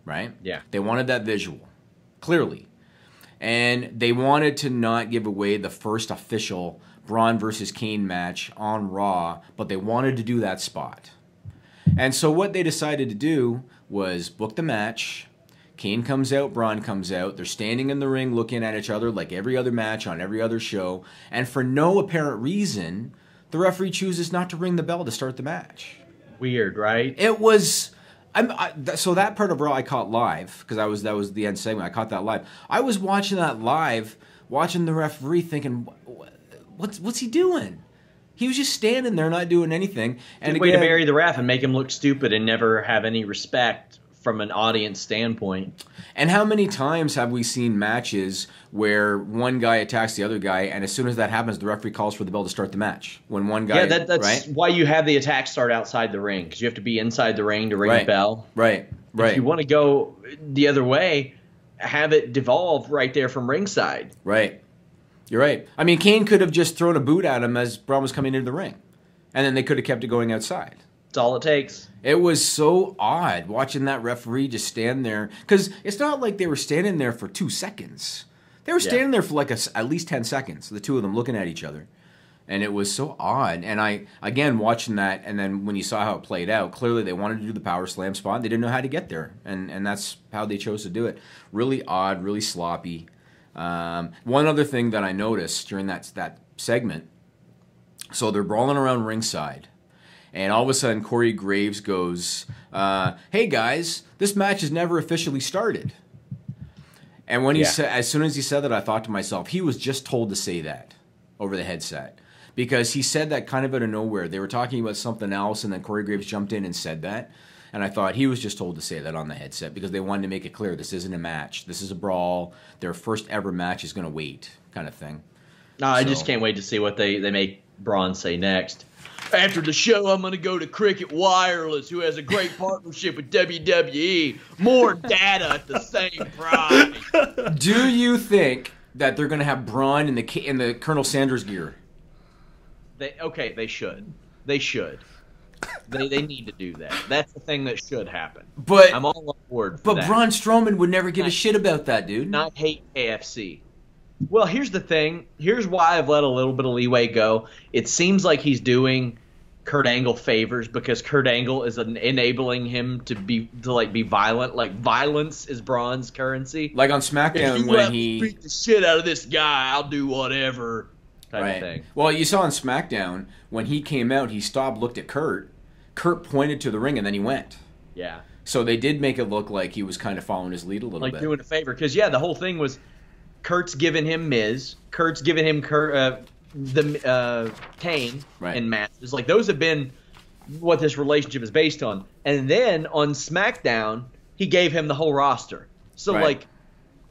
right? Yeah. They wanted that visual, clearly. And they wanted to not give away the first official Braun versus Kane match on Raw, but they wanted to do that spot. And so what they decided to do was book the match. Kane comes out, Braun comes out. They're standing in the ring looking at each other like every other match on every other show. And for no apparent reason, the referee chooses not to ring the bell to start the match. Weird, right? It was... so that part of Raw I caught live, because that was the end segment. I caught that live. I was watching that live, watching the referee thinking, what's he doing? He was just standing there not doing anything. And way to bury the ref and make him look stupid and never have any respect from an audience standpoint. And how many times have we seen matches where one guy attacks the other guy, and as soon as that happens, the referee calls for the bell to start the match? When one guy, that's right? why you have the attack start outside the ring, because you have to be inside the ring to ring the bell. Right. If you want to go the other way, have it devolve right there from ringside. Right. You're right. I mean, Kane could have just thrown a boot at him as Braun was coming into the ring, and then they could have kept it going outside. That's all it takes. It was so odd watching that referee just stand there, because it's not like they were standing there for 2 seconds. They were standing there for like at least 10 seconds, the two of them looking at each other. And it was so odd. And I, again, watching that, and then when you saw how it played out, clearly they wanted to do the power slam spot. They didn't know how to get there. And that's how they chose to do it. Really odd, really sloppy. One other thing that I noticed during that segment, so they're brawling around ringside. And all of a sudden, Corey Graves goes, hey guys, this match has never officially started. And when he said, as soon as he said that, I thought to myself, he was just told to say that over the headset. Because he said that kind of out of nowhere. They were talking about something else, and then Corey Graves jumped in and said that. And I thought he was just told to say that on the headset because they wanted to make it clear this isn't a match. This is a brawl. Their first ever match is going to wait, kind of thing. No, I just can't wait to see what they make Braun say next. After the show, I'm going to go to Cricket Wireless, who has a great partnership with WWE. More data at the same price. Do you think that they're going to have Braun in the Colonel Sanders gear? They should. They should. They need to do that. That's the thing that should happen. But I'm all on board for that. Braun Strowman would never give a shit about that, dude. Not hate KFC. Well, here's the thing. Here's why I've let a little bit of leeway go. It seems like he's doing Kurt Angle favors because Kurt Angle is enabling him to be violent. Like, violence is Braun's currency. Like on SmackDown if you when he beat the shit out of this guy, I'll do whatever. Type of thing. Well, you saw on SmackDown when he came out, he stopped, looked at Kurt. Kurt pointed to the ring, and then he went. Yeah. So they did make it look like he was kind of following his lead a little bit. Like doing a favor. Because, the whole thing was Kurt's giving him Miz. Kurt's giving him Kane in matches. Like, those have been what this relationship is based on. And then on SmackDown, he gave him the whole roster. So,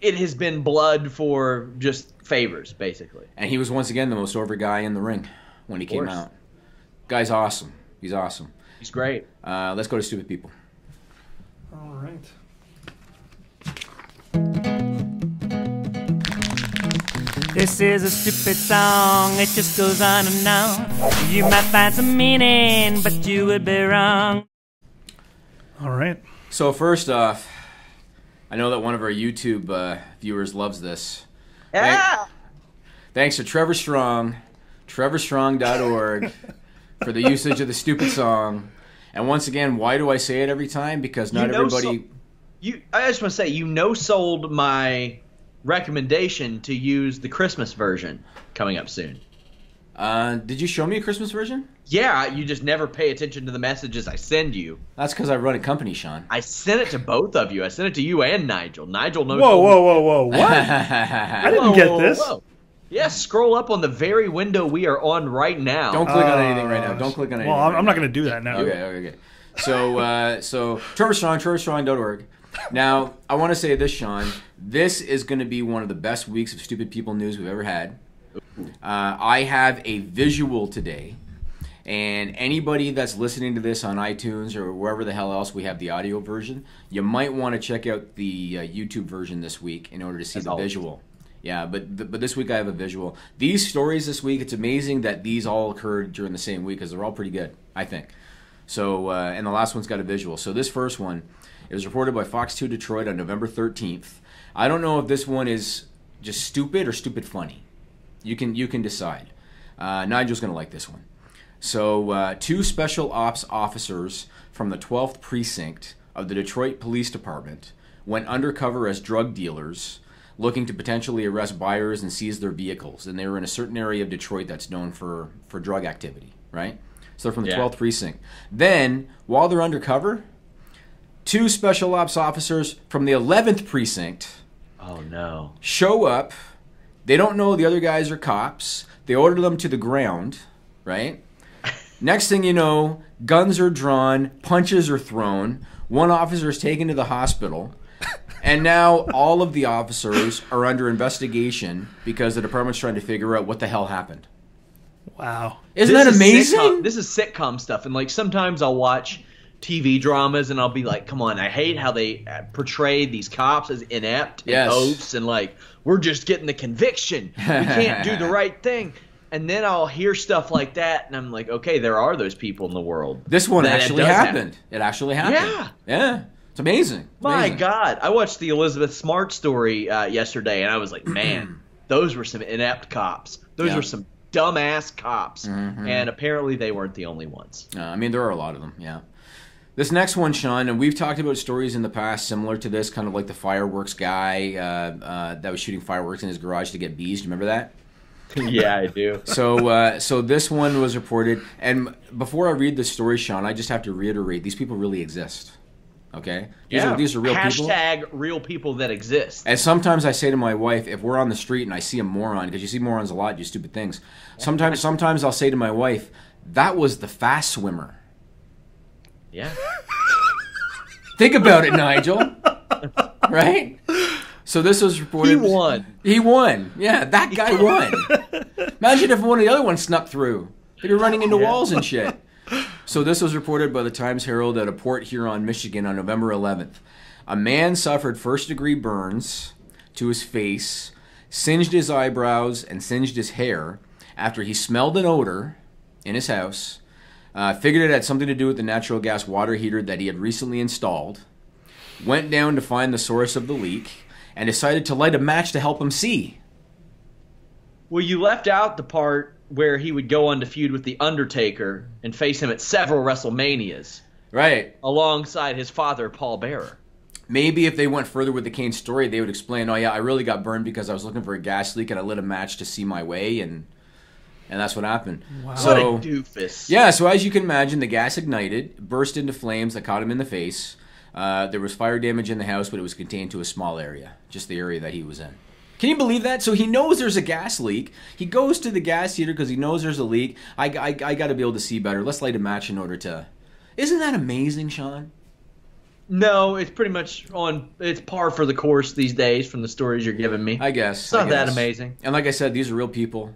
it has been blood for just favors, basically. And he was once again the most over guy in the ring when he came out. Guy's awesome. He's awesome. He's great. Let's go to Stupid People. All right. This is a stupid song, it just goes on and on. You might find some meaning, but you would be wrong. All right. So first off, I know that one of our YouTube viewers loves this. Yeah. Thanks to Trevor Strong, trevorstrong.org, for the usage of the stupid song. And once again, why do I say it every time? Because not everybody... I just want to say, sold my recommendation to use the Christmas version coming up soon. Did you show me a Christmas version? Yeah, you just never pay attention to the messages I send you. That's because I run a company, Sean. I sent it to both of you. I sent it to you and Nigel. Nigel knows. Whoa. What? I didn't get this. Whoa. Yeah, scroll up on the very window we are on right now. Don't click on anything right now. Don't click on anything. Well, I'm not going to do that now. Okay. So Trevor Strong, trevorstrong.org. Now, I want to say this, Sean. This is going to be one of the best weeks of Stupid People news we've ever had. I have a visual today. And anybody that's listening to this on iTunes or wherever the hell else we have the audio version, you might want to check out the YouTube version this week in order to see the visual. Yeah, but this week I have a visual. These stories this week, it's amazing that these all occurred during the same week because they're all pretty good, I think. So, and the last one's got a visual. So this first one, it was reported by Fox 2 Detroit on November 13th. I don't know if this one is just stupid or stupid funny. You can decide. Nigel's going to like this one. So, 2 special ops officers from the 12th Precinct of the Detroit Police Department went undercover as drug dealers looking to potentially arrest buyers and seize their vehicles. And they were in a certain area of Detroit that's known for drug activity, right? So they're from the 12th Precinct. Then, while they're undercover, 2 special ops officers from the 11th Precinct show up. They don't know the other guys are cops. They order them to the ground, right? Next thing you know, guns are drawn, punches are thrown, one officer is taken to the hospital, and now all of the officers are under investigation because the department's trying to figure out what the hell happened. Wow. Isn't that amazing? This is sitcom stuff, and like sometimes I'll watch TV dramas and I'll be like, come on, I hate how they portray these cops as inept and oafs and like, we're just getting the conviction. We can't do the right thing. And then I'll hear stuff like that, and I'm like, okay, there are those people in the world. This one actually happened. It actually happened. Yeah. Yeah. It's amazing. My God. I watched the Elizabeth Smart story yesterday, and I was like, man, those were some inept cops. Those were some dumbass cops. And apparently they weren't the only ones. I mean, there are a lot of them, yeah. This next one, Sean, and we've talked about stories in the past similar to this, kind of like the fireworks guy that was shooting fireworks in his garage to get bees. Do you remember that? Yeah, I do. So this one was reported, and before I read the story, Sean, I just have to reiterate, these people really exist, okay? These are real people. Hashtag real people that exist. And sometimes I say to my wife, if we're on the street and I see a moron, because you see morons a lot do stupid things, sometimes I'll say to my wife, that was the fast swimmer. Yeah. Think about it, Nigel. Right? So this was reported. He won. Yeah, that guy won. Imagine if one of the other ones snuck through. They'd be running into walls and shit. So this was reported by the Times-Herald at a Port Huron, Michigan on November 11th. A man suffered first-degree burns to his face, singed his eyebrows, and singed his hair after he smelled an odor in his house, figured it had something to do with the natural gas water heater that he had recently installed, went down to find the source of the leak, and decided to light a match to help him see. Well, you left out the part where he would go on to feud with The Undertaker and face him at several WrestleManias. Right. Alongside his father, Paul Bearer. Maybe if they went further with the Kane story, they would explain, oh yeah, I really got burned because I was looking for a gas leak and I lit a match to see my way, and that's what happened. Wow. So, what a doofus. Yeah, so as you can imagine, the gas ignited, burst into flames that caught him in the face. There was fire damage in the house, but it was contained to a small area, just the area that he was in. Can you believe that? So he knows there's a gas leak. He goes to the gas heater because he knows there's a leak. I got to be able to see better. Let's light a match in order to... Isn't that amazing, Sean? No, it's pretty much it's par for the course these days from the stories you're giving me. I guess. It's not that amazing. And like I said, these are real people.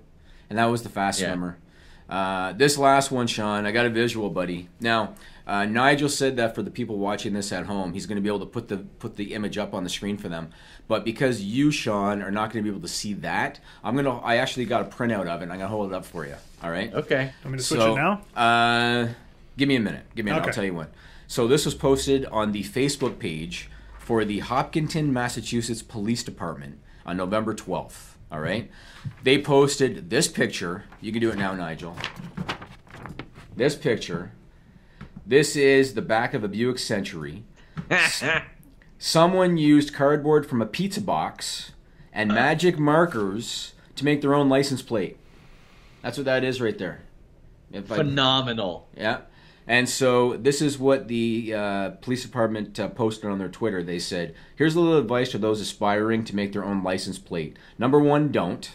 And that was the fast swimmer. This last one, Sean, I got a visual, buddy. Now, Nigel said that for the people watching this at home, he's going to be able to put the image up on the screen for them. But because you, Sean, are not going to be able to see that, I actually got a printout of it, and I'm going to hold it up for you. All right? Okay. I'm going to switch it now? Give me a minute. Okay. I'll tell you when. So this was posted on the Facebook page for the Hopkinton, Massachusetts Police Department on November 12th. All right? They posted this picture. You can do it now, Nigel. This picture. This is the back of a Buick Century. Someone used cardboard from a pizza box and magic markers to make their own license plate. That's what that is right there. Phenomenal. Yeah. And so this is what the police department posted on their Twitter. They said, here's a little advice to those aspiring to make their own license plate. Number 1, don't.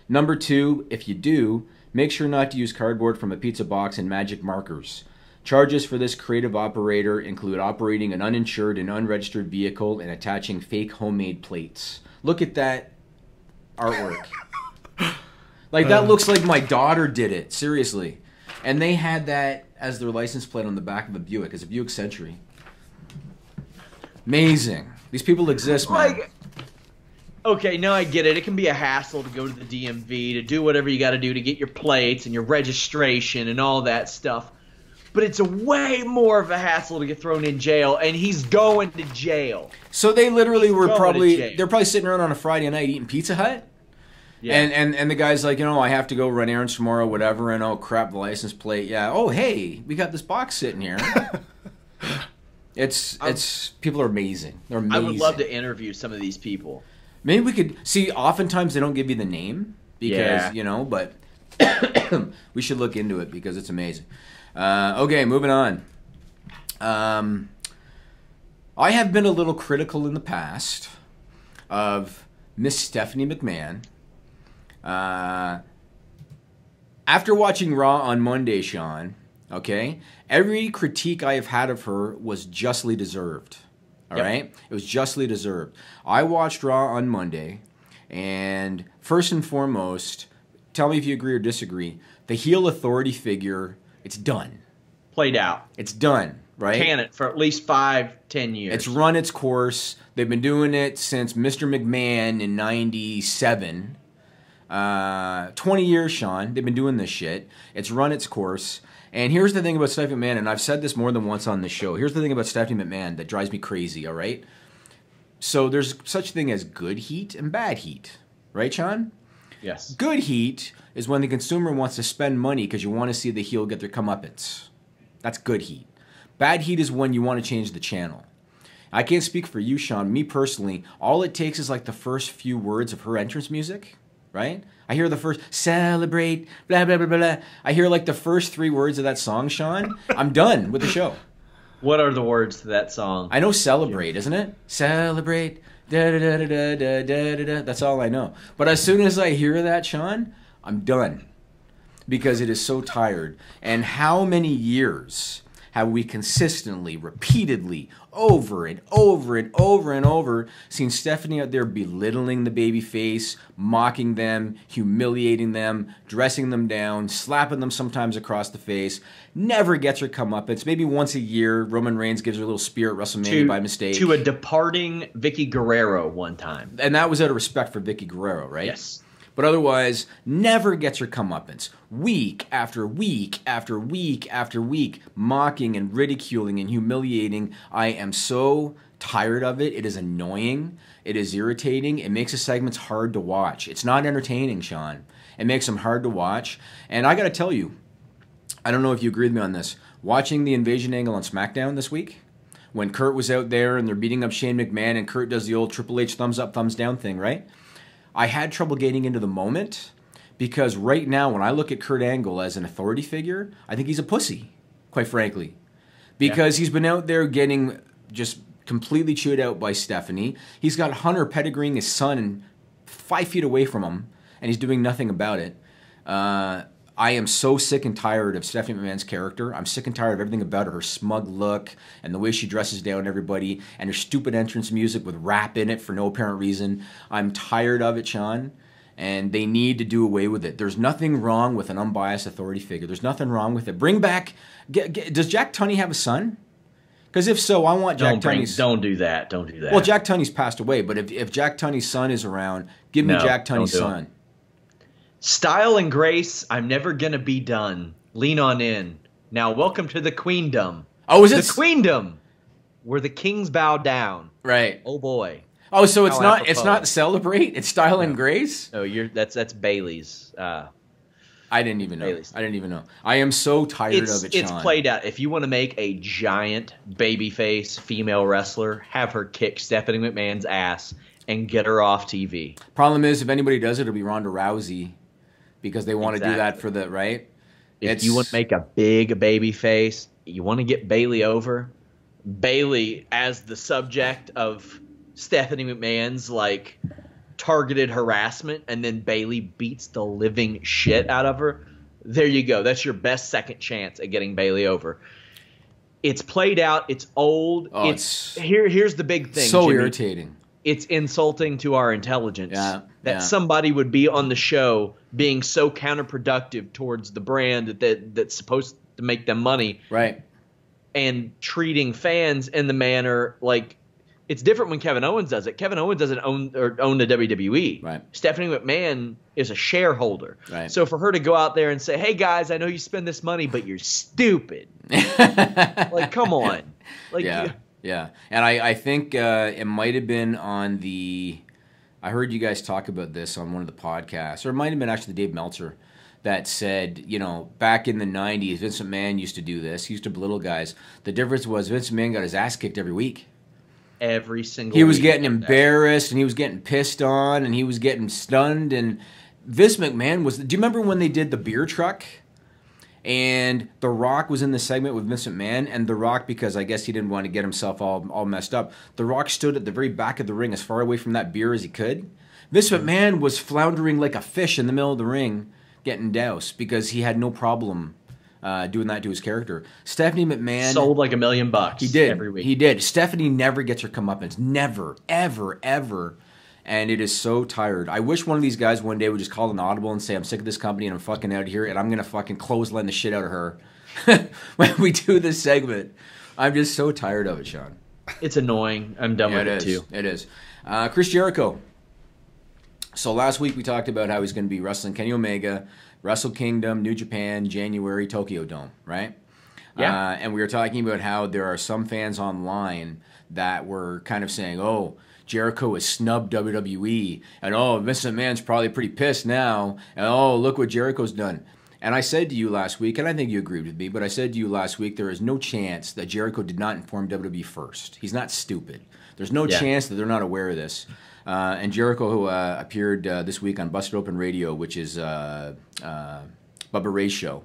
Number 2, if you do, make sure not to use cardboard from a pizza box and magic markers. Charges for this creative operator include operating an uninsured and unregistered vehicle and attaching fake homemade plates. Look at that artwork. Like, that looks like my daughter did it. Seriously. And they had that as their license plate on the back of a Buick. It's a Buick Century. Amazing. These people exist, man. Okay, now I get it. It can be a hassle to go to the DMV, to do whatever you got to do to get your plates and your registration and all that stuff. but it's a way more of a hassle to get thrown in jail, and he's going to jail. So they literally they're probably sitting around on a Friday night eating Pizza Hut. Yeah. And the guy's like, I have to go run errands tomorrow, whatever, and oh crap, the license plate. Yeah. Oh hey, we got this box sitting here. It's people are amazing. They're amazing. I would love to interview some of these people. Maybe we could see. Oftentimes they don't give you the name because but we should look into it because it's amazing. Okay, moving on. I have been a little critical in the past of Miss Stephanie McMahon. After watching Raw on Monday, Sean, okay, every critique I have had of her was justly deserved. All right? It was justly deserved. I watched Raw on Monday, and first and foremost, tell me if you agree or disagree, the heel authority figure, it's done. Played out. It's done, right? Can it for at least 5-10 years. It's run its course. They've been doing it since Mr. McMahon in 97. 20 years, Sean. They've been doing this shit. It's run its course. And here's the thing about Stephanie McMahon, and I've said this more than once on the show. Here's the thing about Stephanie McMahon that drives me crazy, all right? So there's such a thing as good heat and bad heat. Right, Sean? Yes. Good heat is when the consumer wants to spend money because you want to see the heel get their comeuppance. That's good heat. Bad heat is when you want to change the channel. I can't speak for you, Sean. Me personally, all it takes is like the first few words of her entrance music, right? I hear the first, celebrate, blah, blah, blah, blah, blah. I hear like the first 3 words of that song, Sean. I'm done with the show. What are the words to that song? I know celebrate, isn't it? Celebrate, da-da-da-da-da-da-da-da. That's all I know. But as soon as I hear that, Sean, I'm done. Because it is so tired. And how many years have we consistently, repeatedly, over and over and over and over seen Stephanie out there belittling the baby face, mocking them, humiliating them, dressing them down, slapping them sometimes across the face, never gets her comeuppance. Maybe once a year, Roman Reigns gives her a little spear at WrestleMania by mistake. To a departing Vicky Guerrero one time. And that was out of respect for Vicky Guerrero, right? Yes. But otherwise, never gets her comeuppance. Week after week after week after week, mocking and ridiculing and humiliating. I am so tired of it. It is annoying. It is irritating. It makes the segments hard to watch. It's not entertaining, Sean. It makes them hard to watch. And I got to tell you, I don't know if you agree with me on this. Watching the invasion angle on SmackDown this week, when Kurt was out there and they're beating up Shane McMahon and Kurt does the old Triple H thumbs up, thumbs down thing, right? I had trouble getting into the moment because right now when I look at Kurt Angle as an authority figure, I think he's a pussy, quite frankly. Because he's been out there getting just completely chewed out by Stephanie. He's got Hunter pedigreeing his son 5 feet away from him, and he's doing nothing about it. I am so sick and tired of Stephanie McMahon's character. I'm sick and tired of everything about her smug look and the way she dresses down everybody and her stupid entrance music with rap in it for no apparent reason. I'm tired of it, Sean, and they need to do away with it. There's nothing wrong with an unbiased authority figure. There's nothing wrong with it. Bring back... does Jack Tunney have a son? Because if so, I want Jack Tunney's... Don't do that. Don't do that. Well, Jack Tunney's passed away, but if Jack Tunney's son is around, give me Jack Tunney's son. Style and grace, I'm never gonna be done. Lean on in. Now, welcome to the Queendom. Oh, is it the Queendom, where the kings bow down? Right. Oh boy. Oh, so it's not celebrate. It's style and grace. Oh, that's Bailey's. I didn't even know. Bailey's. I didn't even know. I am so tired of it, Sean. It's played out. If you want to make a giant babyface female wrestler, have her kick Stephanie McMahon's ass and get her off TV. Problem is, if anybody does it, it'll be Ronda Rousey. Because they want to do that for the, right? If you want to make a big baby face, you want to get Bailey over. Bailey as the subject of Stephanie McMahon's, like, targeted harassment, and then Bailey beats the living shit out of her. There you go. That's your best second chance at getting Bailey over. It's played out. It's old. Oh, here's the big thing. So Jimmy. Irritating. It's insulting to our intelligence that somebody would be on the show being so counterproductive towards the brand that's supposed to make them money. Right. And treating fans in the manner like It's different when Kevin Owens does it. Kevin Owens doesn't own the WWE. Right. Stephanie McMahon is a shareholder. Right. So for her to go out there and say, "Hey guys, I know you spend this money, but you're stupid." Like, come on. Like, yeah. And I think it might have been on the. I heard you guys talk about this on one of the podcasts, or it might have been actually Dave Meltzer, that said, back in the 90s, Vince McMahon used to do this. He used to belittle guys. The difference was Vince McMahon got his ass kicked every week. Every single He was week. getting embarrassed, and he was getting pissed on, and he was getting stunned. And Vince McMahon was... Do you remember when they did the beer truck? And The Rock was in the segment with Vince McMahon, and The Rock, because I guess he didn't want to get himself all messed up, The Rock stood at the very back of the ring as far away from that beer as he could. Vince McMahon was floundering like a fish in the middle of the ring, getting doused, because he had no problem doing that to his character. Stephanie McMahon sold like $1 million. He did every week. He did. Stephanie never gets her comeuppance. Never, ever, ever. And it is so tired. I wish one of these guys one day would just call an audible and say, "I'm sick of this company and I'm fucking out of here, and I'm gonna fucking clothesline the shit out of her." When we do this segment, I'm just so tired of it, Sean. It's annoying. I'm done with it too. It is. Chris Jericho. So last week we talked about how he's going to be wrestling Kenny Omega, Wrestle Kingdom, New Japan, January, Tokyo Dome, right? Yeah. And we were talking about how there are some fans online that were kind of saying, "Oh, Jericho has snubbed WWE, and oh, Vince McMahon's probably pretty pissed now, and oh, look what Jericho's done." And I said to you last week, and I think you agreed with me, but I said to you last week, there is no chance that Jericho did not inform WWE first. He's not stupid. There's no chance that they're not aware of this. And Jericho appeared this week on Busted Open Radio, which is Bubba Ray's show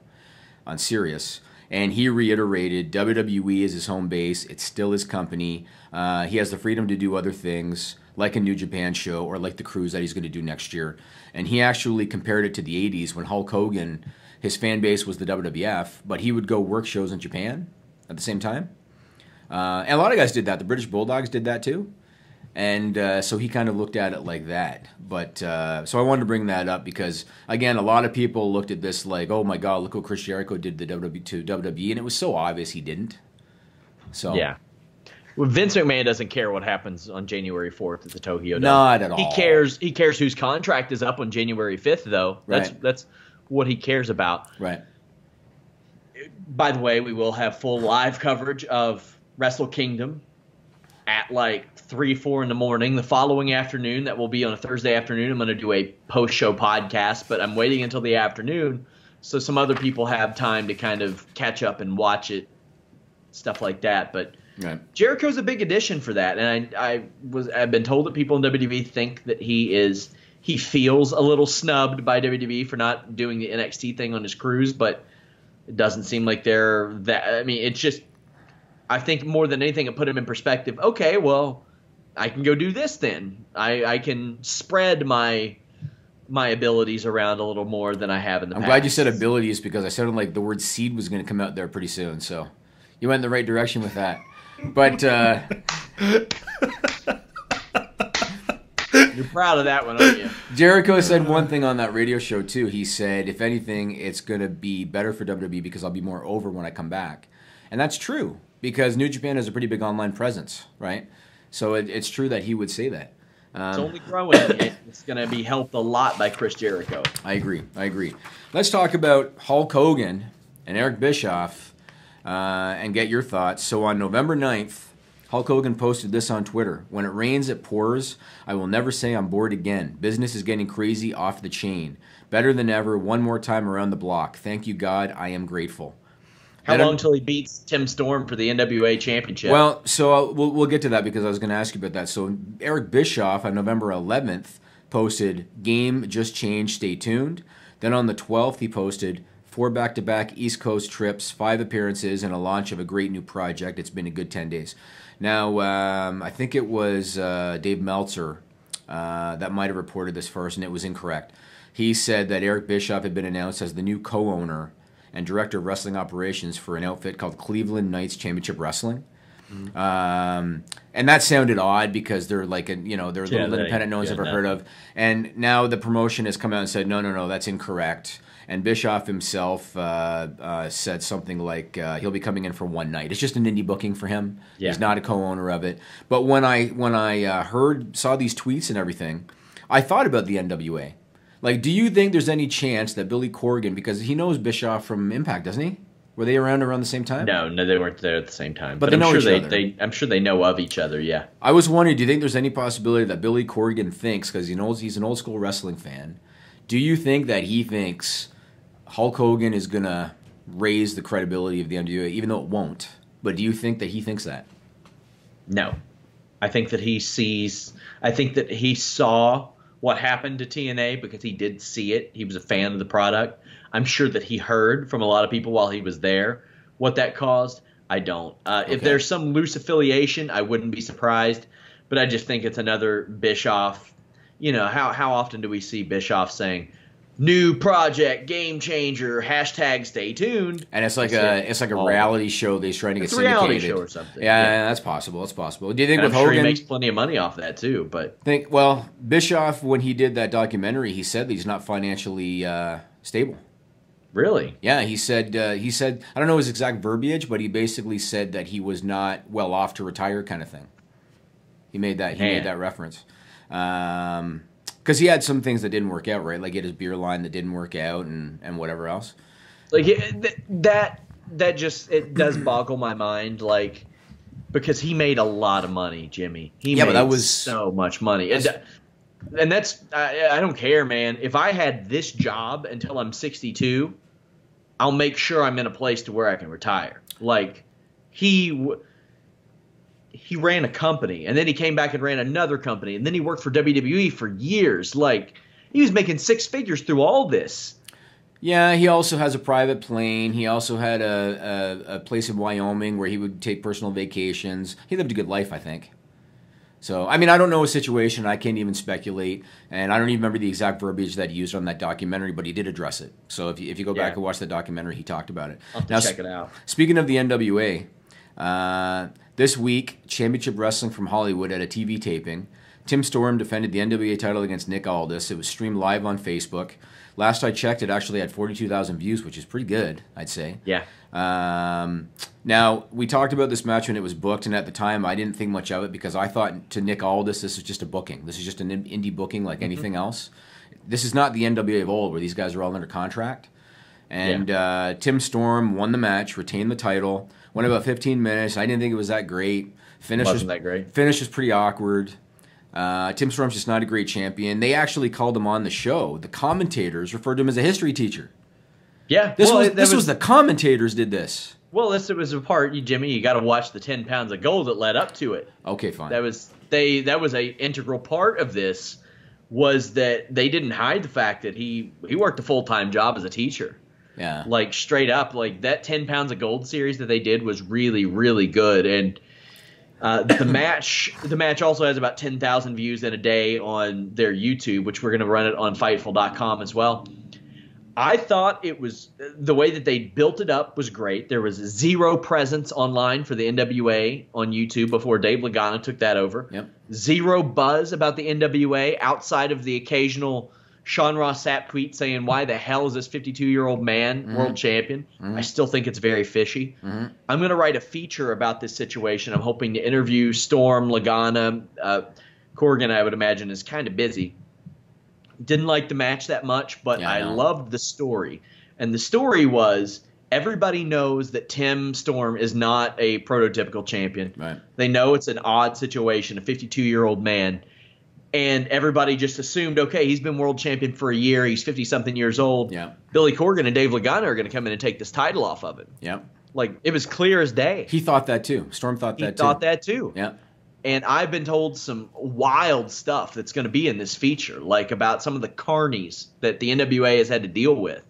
on Sirius. And he reiterated WWE is his home base. It's still his company. He has the freedom to do other things, like a New Japan show or like the cruise that he's going to do next year. And he actually compared it to the 80s when Hulk Hogan, his fan base was the WWF, but he would go work shows in Japan at the same time. And a lot of guys did that. The British Bulldogs did that too. And so he kind of looked at it like that. But so I wanted to bring that up because, again, a lot of people looked at this like, "Oh my God, look what Chris Jericho did to WWE," and it was so obvious he didn't. So yeah, well, Vince McMahon doesn't care what happens on January 4th at the Tokyo Dome. Not at all. He cares whose contract is up on January 5th, though. That's what he cares about. Right. By the way, we will have full live coverage of Wrestle Kingdom at like 3-4 in the morning. The following afternoon, that will be on a Thursday afternoon, I'm going to do a post-show podcast, but I'm waiting until the afternoon so some other people have time to kind of catch up and watch it, stuff like that. But right. Jericho's a big addition for that, and I've been told that people in WWE think that he feels a little snubbed by WWE for not doing the NXT thing on his cruise, but it doesn't seem like they're that. I mean, it's just, I think more than anything, it put him in perspective. Okay, well, I can go do this then. I can spread my abilities around a little more than I have in the past. I'm glad you said abilities because I sounded like the word seed was going to come out there pretty soon. So you went in the right direction with that. But you're proud of that one, aren't you? Jericho said one thing on that radio show too. He said, if anything, it's going to be better for WWE because I'll be more over when I come back. And that's true because New Japan has a pretty big online presence, right? So it's true that he would say that. It's only growing. It's going to be helped a lot by Chris Jericho. I agree. Let's talk about Hulk Hogan and Eric Bischoff and get your thoughts. So on November 9th, Hulk Hogan posted this on Twitter. "When it rains, it pours. I will never say I'm bored again. Business is getting crazy off the chain. Better than ever. One more time around the block. Thank you, God. I am grateful." How long till he beats Tim Storm for the NWA Championship? Well, so we'll get to that because I was going to ask you about that. So Eric Bischoff on November 11th posted, "Game just changed, stay tuned." Then on the 12th, he posted, 4 back-to-back East Coast trips, 5 appearances, and a launch of a great new project. It's been a good 10 days. Now, I think it was Dave Meltzer that might have reported this first, and it was incorrect. He said that Eric Bischoff had been announced as the new co-owner and director of wrestling operations for an outfit called Cleveland Knights Championship Wrestling. Mm-hmm. And that sounded odd because they're like they're a little independent no one's ever heard of. And now the promotion has come out and said, no, that's incorrect. And Bischoff himself said something like he'll be coming in for one night. It's just an indie booking for him. Yeah. He's not a co-owner of it. But when I saw these tweets and everything, I thought about the NWA. Like, do you think there's any chance that Billy Corgan, because he knows Bischoff from Impact, doesn't he? Were they around the same time? No, they weren't there at the same time. But they know each other. I'm sure they know of each other, yeah. I was wondering, do you think there's any possibility that Billy Corgan thinks, because he's an old school wrestling fan, do you think that he thinks Hulk Hogan is going to raise the credibility of the NWA, even though it won't? But do you think that he thinks that? No. I think that he saw what happened to TNA because he did see it. He was a fan of the product. I'm sure that he heard from a lot of people while he was there what that caused. I don't. If there's some loose affiliation, I wouldn't be surprised. But I just think it's another Bischoff. You know, how often do we see Bischoff saying, new project, game changer, hashtag stay tuned? And it's like a reality show they're trying to get syndicated. It's a reality show or something. Yeah, that's possible. It's possible. Do you think and with I'm Hogan, sure he makes plenty of money off that too? But Bischoff, when he did that documentary, he said that he's not financially stable. Really? Yeah, he said I don't know his exact verbiage, but he basically said that he was not well off to retire, kind of thing. He made that reference. Because he had some things that didn't work out, right? Like he had his beer line that didn't work out, and whatever else. Like that just it does boggle my mind, like because he made a lot of money, Jimmy. But that was so much money, and that's I don't care, man. If I had this job until I'm 62, I'll make sure I'm in a place to where I can retire. Like he ran a company, and then he came back and ran another company, and then he worked for WWE for years. Like, he was making six figures through all this. Yeah, he also has a private plane. He also had a place in Wyoming where he would take personal vacations. He lived a good life, I think. So, I mean, I don't know his situation. I can't even speculate, and I don't even remember the exact verbiage that he used on that documentary, but he did address it. So if you go back and watch the documentary, he talked about it. I'll have to check it out. Speaking of the NWA, this week, Championship Wrestling from Hollywood had a TV taping. Tim Storm defended the NWA title against Nick Aldis. It was streamed live on Facebook. Last I checked, it actually had 42,000 views, which is pretty good, I'd say. Yeah. Now, we talked about this match when it was booked, and at the time, I didn't think much of it because I thought to Nick Aldis, this is just a booking. This is just an indie booking like anything else. This is not the NWA of old where these guys are all under contract. And Tim Storm won the match, retained the title, went about 15 minutes. I didn't think it was that great. Wasn't that great. Finish was pretty awkward. Tim Storm's just not a great champion. They actually called him on the show. The commentators referred to him as a history teacher. Yeah. This was the commentators did this. Well, it was a part, Jimmy, you got to watch the 10 pounds of gold that led up to it. Okay, fine. That was a integral part of this, was that they didn't hide the fact that he worked a full-time job as a teacher. Yeah. Like, straight up, like, that 10 pounds of gold series that they did was really, really good. And the match also has about 10,000 views in a day on their YouTube, which we're going to run it on Fightful.com as well. I thought it was the way that they built it up was great. There was zero presence online for the NWA on YouTube before Dave Lagana took that over. Yep. Zero buzz about the NWA outside of the occasional Sean Ross Sapp tweet saying, why the hell is this 52-year-old man world champion? I still think it's very fishy. I'm going to write a feature about this situation. I'm hoping to interview Storm, Lagana. Corgan, I would imagine, is kind of busy. Didn't like the match that much, but I loved the story. And the story was everybody knows that Tim Storm is not a prototypical champion. Right. They know it's an odd situation, a 52-year-old man. And everybody just assumed, okay, he's been world champion for a year. He's 50-something years old. Yeah. Billy Corgan and Dave Lagana are going to come in and take this title off of him. Yeah. Like, it was clear as day. He thought that too. Storm thought that too. He thought that too. Yeah. And I've been told some wild stuff that's going to be in this feature, like about some of the carnies that the NWA has had to deal with.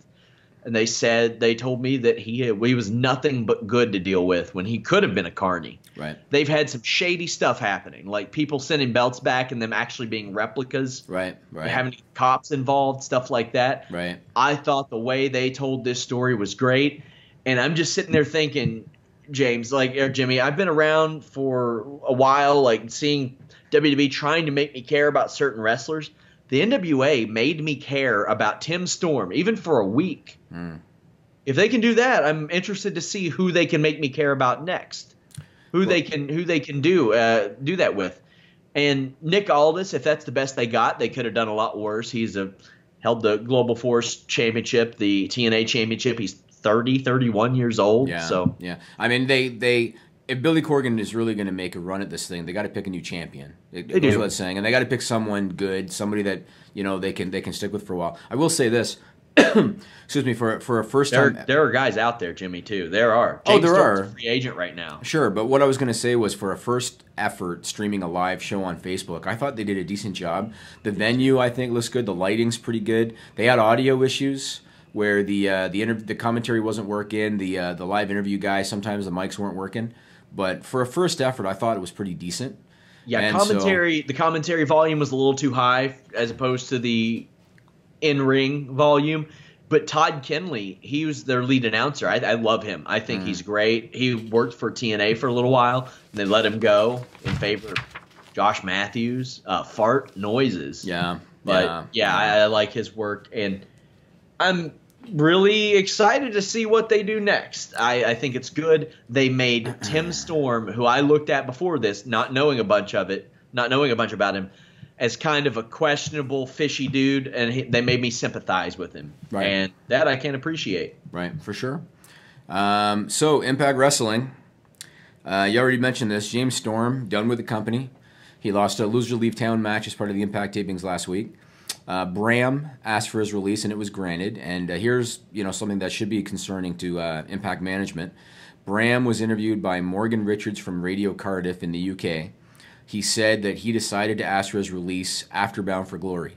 And they told me that he was nothing but good to deal with when he could have been a carny. Right. They've had some shady stuff happening, like people sending belts back and them actually being replicas. Right. Having cops involved, stuff like that. Right. I thought the way they told this story was great. And I'm just sitting there thinking, James, or Jimmy, I've been around for a while, like seeing WWE trying to make me care about certain wrestlers. the NWA made me care about Tim Storm, even for a week. If they can do that, I'm interested to see who they can make me care about next. Who they can do that with. And Nick Aldis, if that's the best they got, they could have done a lot worse. He's held the Global Force Championship, the TNA Championship. He's 31 years old. Yeah. So yeah, I mean, they if Billy Corgan is really going to make a run at this thing, they got to pick a new champion. It goes without saying, and they got to pick someone good, somebody that they can stick with for a while. I will say this. Excuse me, for a first time. There are guys out there, Jimmy, too. There are. James Storm's are. A free agent right now. Sure, but what I was going to say was for a first effort streaming a live show on Facebook, I thought they did a decent job. The venue, I think, looks good. The lighting's pretty good. They had audio issues where the commentary wasn't working. The live interview guy, sometimes the mics weren't working. But for a first effort, I thought it was pretty decent. Yeah, the commentary volume was a little too high as opposed to the in-ring volume. But Todd Kenley, he was their lead announcer. I love him. I think he's great. He worked for TNA for a little while, and they let him go in favor of Josh Matthews. Fart noises. Yeah. But, I like his work, and I'm really excited to see what they do next. I think it's good. They made Tim Storm, who I looked at before this, not knowing a bunch about him, as kind of a questionable, fishy dude, and they made me sympathize with him. Right. And that I can appreciate. Right, for sure. So, Impact Wrestling. You already mentioned this. James Storm, done with the company. He lost a loser leave town match as part of the Impact tapings last week. Bram asked for his release, and it was granted. And here's something that should be concerning to Impact management. Bram was interviewed by Morgan Richards from Radio Cardiff in the UK. He said that he decided to ask for his release after Bound for Glory.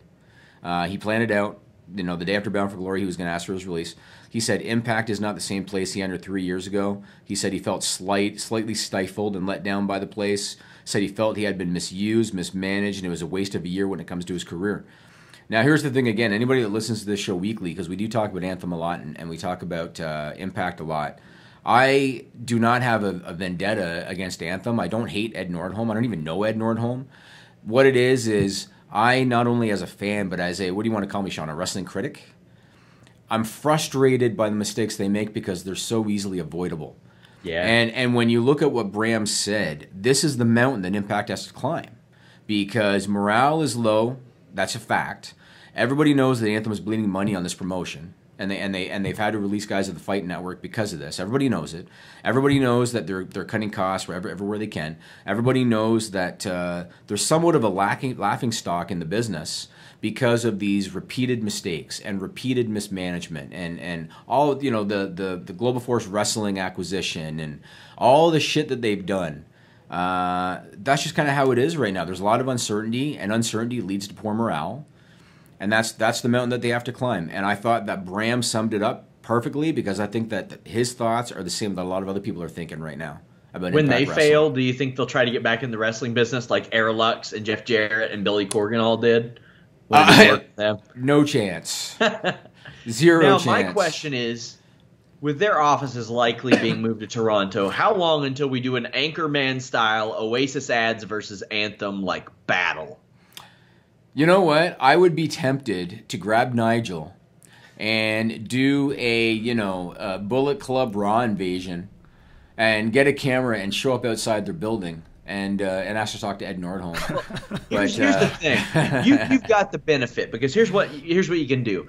He planned it out. The day after Bound for Glory, he was going to ask for his release. He said Impact is not the same place he entered 3 years ago. He said he felt slightly stifled and let down by the place. Said he felt he had been misused, mismanaged, and it was a waste of a year when it comes to his career. Now, here's the thing again. Anybody that listens to this show weekly, because we do talk about Anthem a lot and we talk about Impact a lot, I do not have a vendetta against Anthem. I don't hate Ed Nordholm. I don't even know Ed Nordholm. What it is I, not only as a fan, but as what do you want to call me, Sean, a wrestling critic? I'm frustrated by the mistakes they make because they're so easily avoidable. Yeah. And when you look at what Bram said, this is the mountain that Impact has to climb because morale is low. That's a fact. Everybody knows that Anthem is bleeding money on this promotion. And they've had to release guys at the Fight Network because of this. Everybody knows it. Everybody knows that they're cutting costs everywhere they can. Everybody knows that there's somewhat of a laughing stock in the business because of these repeated mistakes and repeated mismanagement and all the Global Force Wrestling acquisition and all the shit that they've done. That's just kind of how it is right now. There's a lot of uncertainty, and uncertainty leads to poor morale. And that's the mountain that they have to climb. And I thought that Bram summed it up perfectly because I think that his thoughts are the same that a lot of other people are thinking right now about when Impact they Wrestling. fail, do you think they'll try to get back in the wrestling business like Air Lux and Jeff Jarrett and Billy Corgan all did? No chance. Zero chance. Now, my question is, with their offices likely being moved to Toronto, how long until we do an Anchorman-style Oasis ads versus Anthem like battle? You know what? I would be tempted to grab Nigel and do a Bullet Club Raw invasion and get a camera and show up outside their building and ask to talk to Ed Nordholm. Well, here's the thing. You've got the benefit because here's what you can do.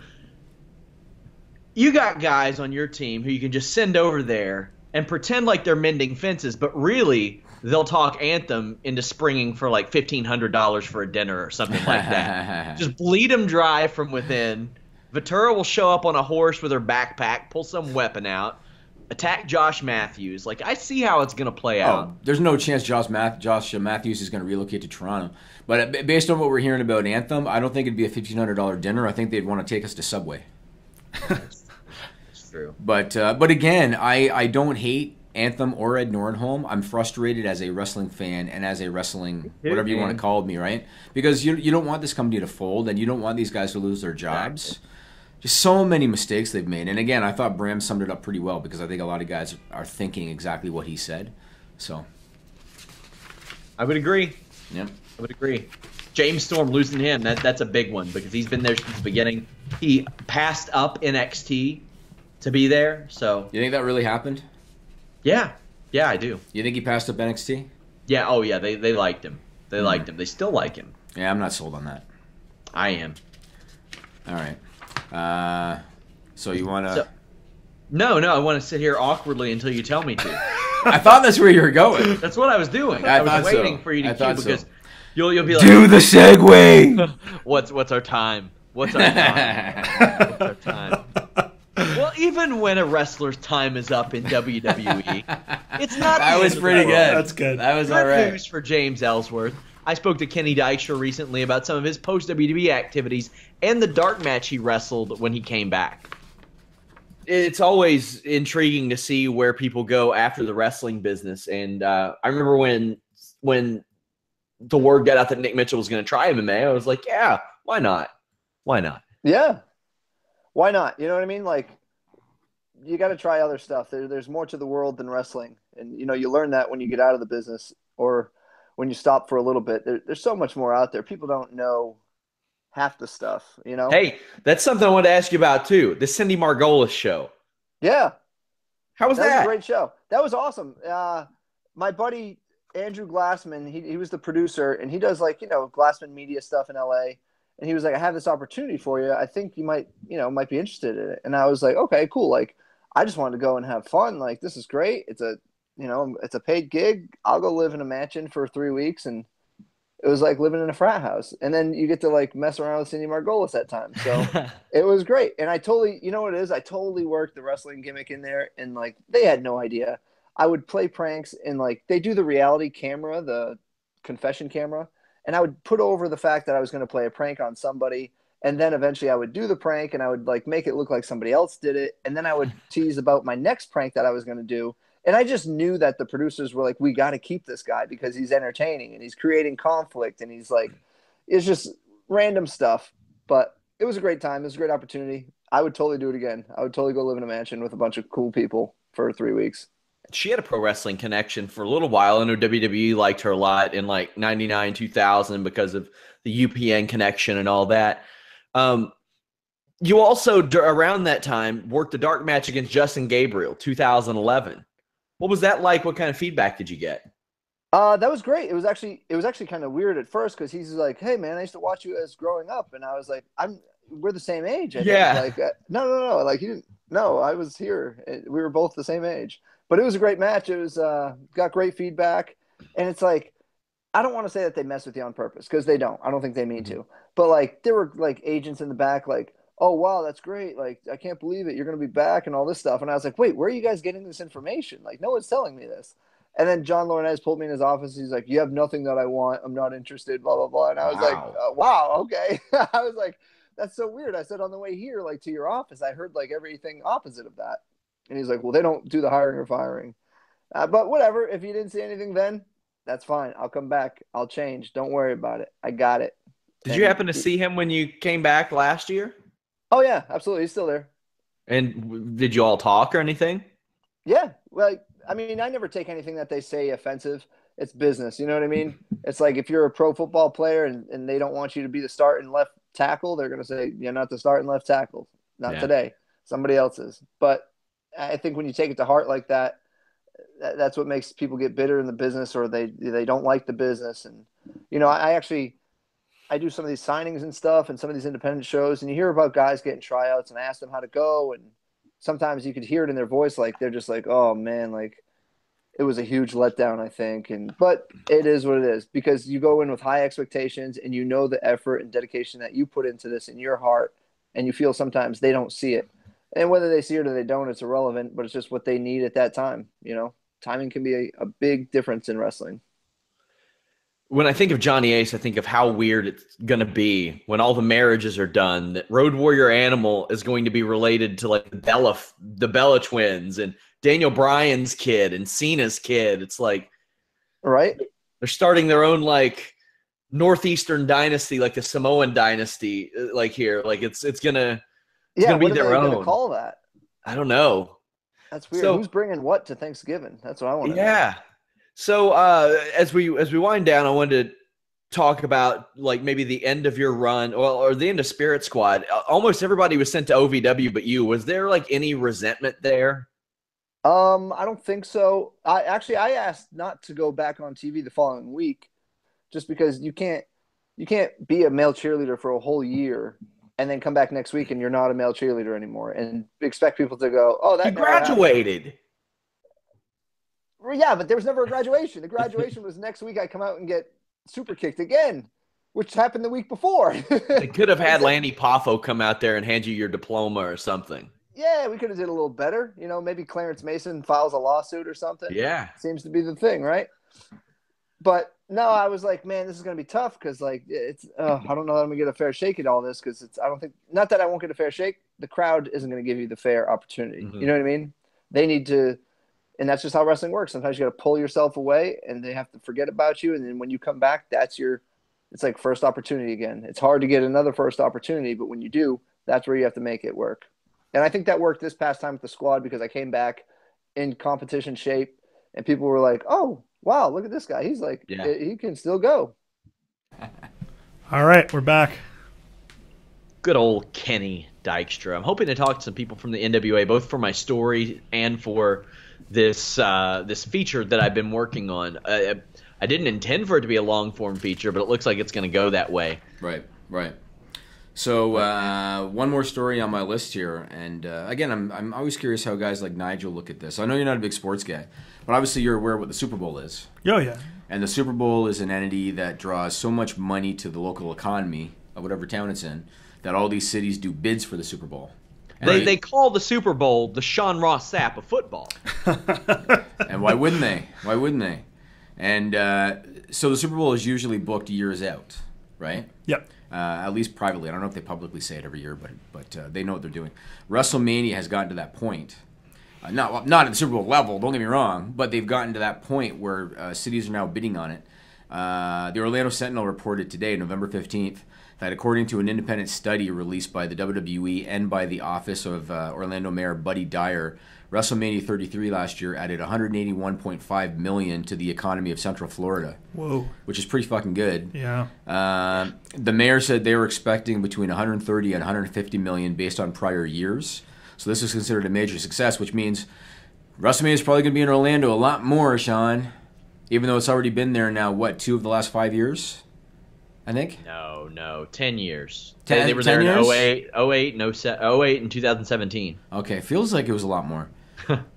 You got guys on your team who you can just send over there and pretend like they're mending fences, but really they'll talk Anthem into springing for like $1,500 for a dinner or something like that. Just bleed them dry from within. Ventura will show up on a horse with her backpack, pull some weapon out, attack Josh Matthews. Like, I see how it's going to play out. There's no chance Josh Matthews is going to relocate to Toronto. But based on what we're hearing about Anthem, I don't think it'd be a $1,500 dinner. I think they'd want to take us to Subway. That's true. But again, I don't hate Anthem or Ed Nordholm. I'm frustrated as a wrestling fan and as a wrestling, whatever you want to call me, right? Because you don't want this company to fold and you don't want these guys to lose their jobs. Exactly. Just so many mistakes they've made. And again, I thought Bram summed it up pretty well because I think a lot of guys are thinking exactly what he said. So I would agree. Yeah. I would agree. James Storm, losing him, that's a big one because he's been there since the beginning. He passed up NXT to be there. So you think that really happened? Yeah, I do. You think he passed up NXT? Yeah. Oh yeah, they liked him. They liked him. They still like him. Yeah, I'm not sold on that. I am. All right. So you want to? No. I want to sit here awkwardly until you tell me to. I thought that's where you were going. That's what I was doing. I was waiting for you to cue because you'll be like, do the segue. What's our time? What's our time? What's our time? Well, even when a wrestler's time is up in WWE, it's not. That was pretty good. That's good. That was all right. News for James Ellsworth. I spoke to Kenny Dykstra recently about some of his post-WWE activities and the dark match he wrestled when he came back. It's always intriguing to see where people go after the wrestling business. And I remember when the word got out that Nick Mitchell was going to try MMA, I was like, yeah, why not? Why not? Yeah. Why not? You know what I mean? Like, you got to try other stuff. There's more to the world than wrestling. And, you learn that when you get out of the business or when you stop for a little bit. There's so much more out there. People don't know half the stuff, Hey, that's something I wanted to ask you about, too. The Cindy Margolis show. Yeah. How was that? That was a great show. That was awesome. My buddy, Andrew Glassman, he was the producer, and he does, Glassman Media stuff in L.A., and he was like, I have this opportunity for you. I think you might be interested in it. And I was like, okay, cool. Like, I just wanted to go and have fun. Like, this is great. It's a paid gig. I'll go live in a mansion for 3 weeks. And it was like living in a frat house. And then you get to mess around with Cindy Margolis that time. So it was great. And I totally, you know what it is? I totally worked the wrestling gimmick in there. And they had no idea. I would play pranks and they do the reality camera, the confession camera. And I would put over the fact that I was going to play a prank on somebody. And then eventually I would do the prank and I would make it look like somebody else did it. And then I would tease about my next prank that I was going to do. And I just knew that the producers were like, we got to keep this guy because he's entertaining and he's creating conflict. And he's it's just random stuff. But it was a great time. It was a great opportunity. I would totally do it again. I would totally go live in a mansion with a bunch of cool people for 3 weeks. She had a pro wrestling connection for a little while. I know WWE liked her a lot in 99, 2000 because of the UPN connection and all that. You also, around that time, worked a dark match against Justin Gabriel, 2011. What was that like? What kind of feedback did you get? That was great. It was actually kind of weird at first because he's like, hey, man, I used to watch you as growing up. And I was like, we're the same age. I think. No. You didn't. No, I was here. We were both the same age. But it was a great match. It was got great feedback. And it's I don't want to say that they mess with you on purpose because they don't. I don't think they mean to. But there were agents in the back oh, wow, that's great. I can't believe it. You're going to be back and all this stuff. And I was like, wait, where are you guys getting this information? No one's telling me this. And then John Laurinaitis pulled me in his office. He's like, you have nothing that I want. I'm not interested, blah, blah, blah. And I was wow, okay. I was like, that's so weird. I said on the way here, to your office, I heard everything opposite of that. And he's like, well, they don't do the hiring or firing. But whatever. If you didn't see anything then, that's fine. I'll come back. I'll change. Don't worry about it. I got it. Did you happen to see him when you came back last year? Oh, yeah, absolutely. He's still there. And did you all talk or anything? Yeah. Well, I mean, I never take anything that they say offensive. It's business. You know what I mean? It's if you're a pro football player and they don't want you to be the starting left tackle, they're going to say, you're not the starting left tackle. Not today. Somebody else is. But I think when you take it to heart like that, that's what makes people get bitter in the business or they don't like the business. And, I do some of these signings and stuff and some of these independent shows, and you hear about guys getting tryouts, and I ask them how to go, and sometimes you could hear it in their voice they're just oh, man, it was a huge letdown, I think. But it is what it is because you go in with high expectations and you know the effort and dedication that you put into this in your heart, and you feel sometimes they don't see it. And whether they see it or they don't, it's irrelevant, but it's just what they need at that time. Timing can be a big difference in wrestling. When I think of Johnny Ace, I think of how weird it's going to be when all the marriages are done, that Road Warrior Animal is going to be related to the Bella twins and Daniel Bryan's kid and Cena's kid. It's right. They're starting their own Northeastern dynasty, the Samoan dynasty, here. It's going to be their own. What are they going to call that? I don't know. That's weird. Who's bringing what to Thanksgiving? That's what I want to know. Yeah. So as we wind down, I wanted to talk about like maybe the end of your run or the end of Spirit Squad. Almost everybody was sent to OVW but you. Was there like any resentment there? I don't think so. I asked not to go back on TV the following week just because you can't be a male cheerleader for a whole year and then come back next week and you're not a male cheerleader anymore and expect people to go, "Oh, that you graduated." Yeah, but there was never a graduation. The graduation was next week. I come out and get super kicked again, which happened the week before. They could have had Lanny Poffo come out there and hand you your diploma or something. Yeah, we could have did a little better. You know, maybe Clarence Mason files a lawsuit or something. Yeah. Seems to be the thing, right? But no, I was like, man, this is going to be tough because, like, it's I don't know that I'm going to get a fair shake at all this because I don't think – not that I won't get a fair shake. The crowd isn't going to give you the fair opportunity. Mm-hmm. You know what I mean? They need to – and that's just how wrestling works. Sometimes you got to pull yourself away and they have to forget about you. And then when you come back, that's your – it's like first opportunity again. It's hard to get another first opportunity, but when you do, that's where you have to make it work. And I think that worked this past time with the squad because I came back in competition shape and people were like, "Oh, wow, look at this guy. He's like, he can still go." All right, we're back. Good old Kenny Dykstra. I'm hoping to talk to some people from the NWA, both for my story and for this this feature that I've been working on. I didn't intend for it to be a long-form feature, but it looks like it's going to go that way. Right. So one more story on my list here, and again, I'm always curious how guys like Nigel look at this. I know you're not a big sports guy, but obviously you're aware of what the Super Bowl is. Oh, yeah. And the Super Bowl is an entity that draws so much money to the local economy of whatever town it's in that all these cities do bids for the Super Bowl. They call the Super Bowl the Sean Ross Sapp of football. And why wouldn't they? Why wouldn't they? And so the Super Bowl is usually booked years out, right? Yep. At least privately. I don't know if they publicly say it every year, but they know what they're doing. WrestleMania has gotten to that point. Not at the Super Bowl level, don't get me wrong, but they've gotten to that point where cities are now bidding on it. The Orlando Sentinel reported today, November 15th, that according to an independent study released by the WWE and by the office of Orlando Mayor Buddy Dyer, WrestleMania 33 last year added $181.5 million to the economy of Central Florida. Whoa. Which is pretty fucking good. Yeah. The mayor said they were expecting between $130 and $150 million based on prior years. So this is considered a major success, which means WrestleMania is probably going to be in Orlando a lot more, Sean. Even though it's already been there now, what, 2 of the last 5 years? I think? No, 10 years. 10, they were 10 there years? in 08 and 2017. Okay, feels like it was a lot more.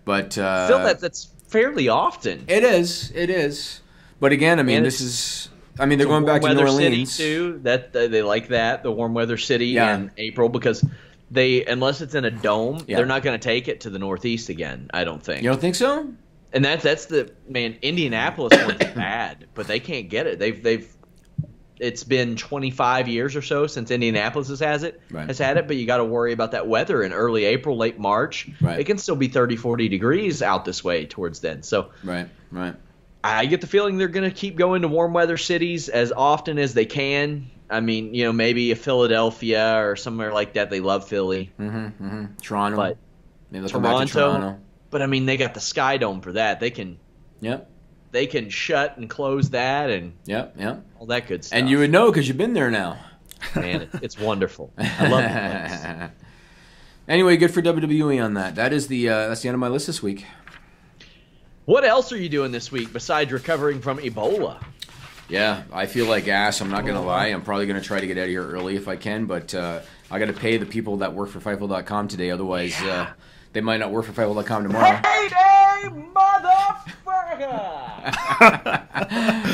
But still, that's fairly often. It is. But again, I mean, this is. I mean, they're going back to New Orleans City too. That they like that, the warm weather city in April, because they, unless it's in a dome, they're not going to take it to the Northeast again. I don't think. You don't think so? And that's the man. Indianapolis one's bad, but they can't get it. They've. It's been 25 years or so since Indianapolis has had it, but you got to worry about that weather in early April, late March. Right. It can still be 30, 40 degrees out this way towards then. So right. I get the feeling they're going to keep going to warm weather cities as often as they can. I mean, maybe a Philadelphia or somewhere like that. They love Philly. Toronto. But maybe they'll come back to Toronto. But I mean, they got the Sky Dome for that. They can. Yep. They can shut and close that and all that good stuff. And you would know because you've been there now. Man, it's wonderful. I love the place. Anyway, good for WWE on that. That's the end of my list this week. What else are you doing this week besides recovering from Ebola? Yeah, I feel like ass. I'm not going to lie. I'm probably going to try to get out of here early if I can, but I got to pay the people that work for Fightful.com today. Otherwise, they might not work for Fightful.com tomorrow.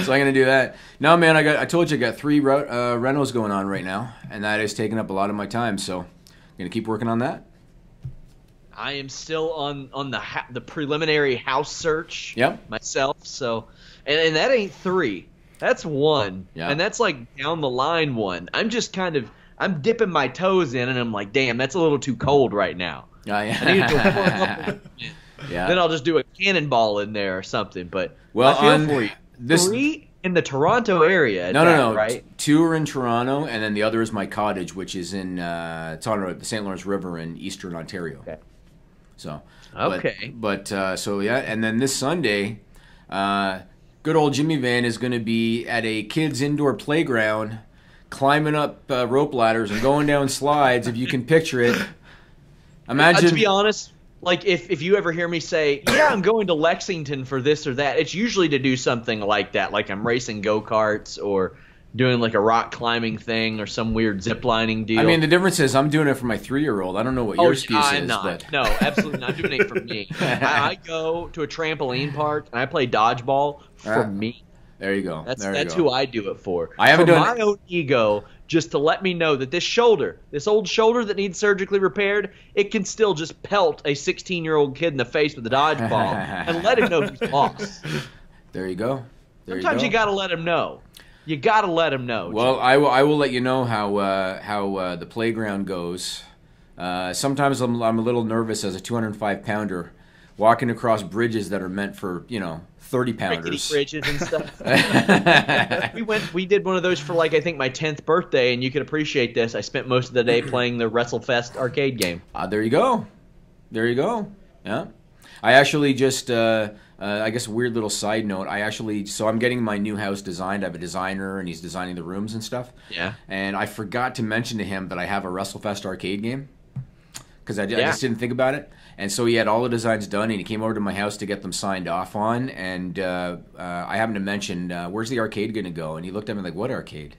So I'm gonna do that. No, man, I told you I got 3 renos going on right now, and that is taking up a lot of my time. So I'm gonna keep working on that. I am still on the preliminary house search. Myself. So, and that ain't 3. That's 1, and that's like down the line 1. I'm just I'm dipping my toes in, and I'm like, damn, that's a little too cold right now. I need to then I'll just do a cannonball in there or something. But I feel for you. 3 in the Toronto area. No. Right? 2 are in Toronto, and then the other is my cottage, which is in it's on the St. Lawrence River in eastern Ontario. Okay. So okay. But and then this Sunday, going good old Jimmy Van is going to be at a kids' indoor playground, climbing up rope ladders and going down slides, if you can picture it. Imagine. To be honest, like if you ever hear me say, yeah, I'm going to Lexington for this or that, it's usually to do something like that, like I'm racing go-karts or doing like a rock climbing thing or some weird zip lining deal. I mean, the difference is I'm doing it for my 3-year-old. I don't know what your excuse is. I'm not. But... No, absolutely not. I'm doing it for me. I go to a trampoline park and I play dodgeball for me. There you go. That's who I do it for. I haven't done my own ego, just to let me know that this old shoulder that needs surgically repaired, it can still just pelt a 16-year-old kid in the face with a dodgeball and let him know he's boss. There you go. Sometimes you got to let him know. You got to let him know. Well, I will let you know how the playground goes. Sometimes I'm a little nervous as a 205-pounder walking across bridges that are meant for 30-pounders. Bridges and stuff. We did one of those for I think my 10th birthday, and you can appreciate this. I spent most of the day playing the WrestleFest arcade game. There you go. Yeah. I actually just I guess a weird little side note. So I'm getting my new house designed. I have a designer, and he's designing the rooms and stuff. Yeah. And I forgot to mention to him that I have a WrestleFest arcade game because I just didn't think about it. And so he had all the designs done, and he came over to my house to get them signed off on. And I happened to mention, where's the arcade going to go? And he looked at me like, what arcade?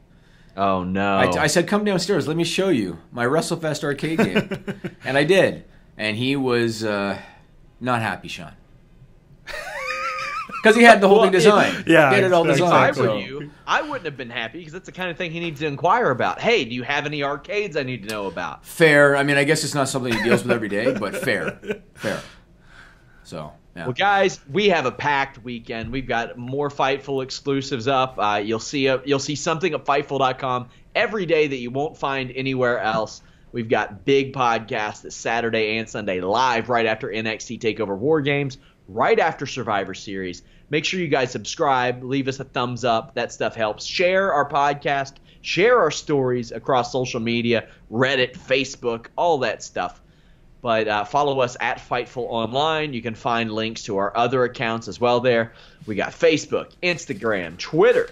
Oh, no. I said, come downstairs. Let me show you my WrestleFest arcade game. And I did. And he was not happy, Sean. Because he had the whole thing designed. He had it all designed. If I were you, I wouldn't have been happy because that's the kind of thing he needs to inquire about. Hey, do you have any arcades I need to know about? Fair. I mean, I guess it's not something he deals with every day, but fair. So, yeah. Well, guys, we have a packed weekend. We've got more Fightful exclusives up. You'll see something at Fightful.com every day that you won't find anywhere else. We've got big podcasts this Saturday and Sunday live right after NXT TakeOver War Games, right after Survivor Series. Make sure you guys subscribe, leave us a thumbs up. That stuff helps. Share our podcast, share our stories across social media, Reddit, Facebook, all that stuff. But follow us at Fightful Online. You can find links to our other accounts as well there. We got Facebook, Instagram, Twitter.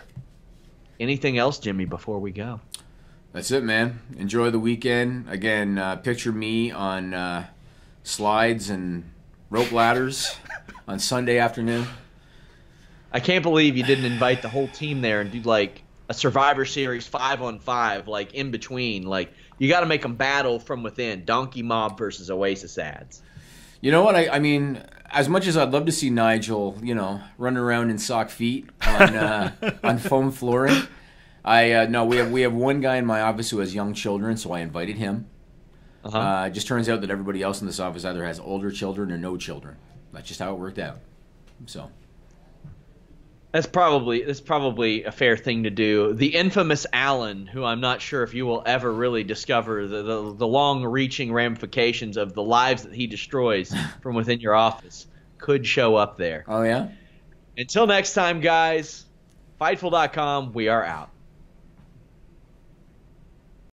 Anything else, Jimmy, before we go? That's it, man. Enjoy the weekend. Again, picture me on slides and rope ladders on Sunday afternoon. I can't believe you didn't invite the whole team there and do like a Survivor Series 5-on-5, like in between. Like you got to make them battle from within. Donkey Mob versus Oasis ads. You know what? I mean, as much as I'd love to see Nigel, running around in sock feet on foam flooring, we have one guy in my office who has young children, so I invited him. It just turns out that everybody else in this office either has older children or no children. That's just how it worked out. So that's probably a fair thing to do. The infamous Alan, who I'm not sure if you will ever really discover the long-reaching ramifications of the lives that he destroys from within your office, could show up there. Oh yeah. Until next time, guys. Fightful.com. We are out.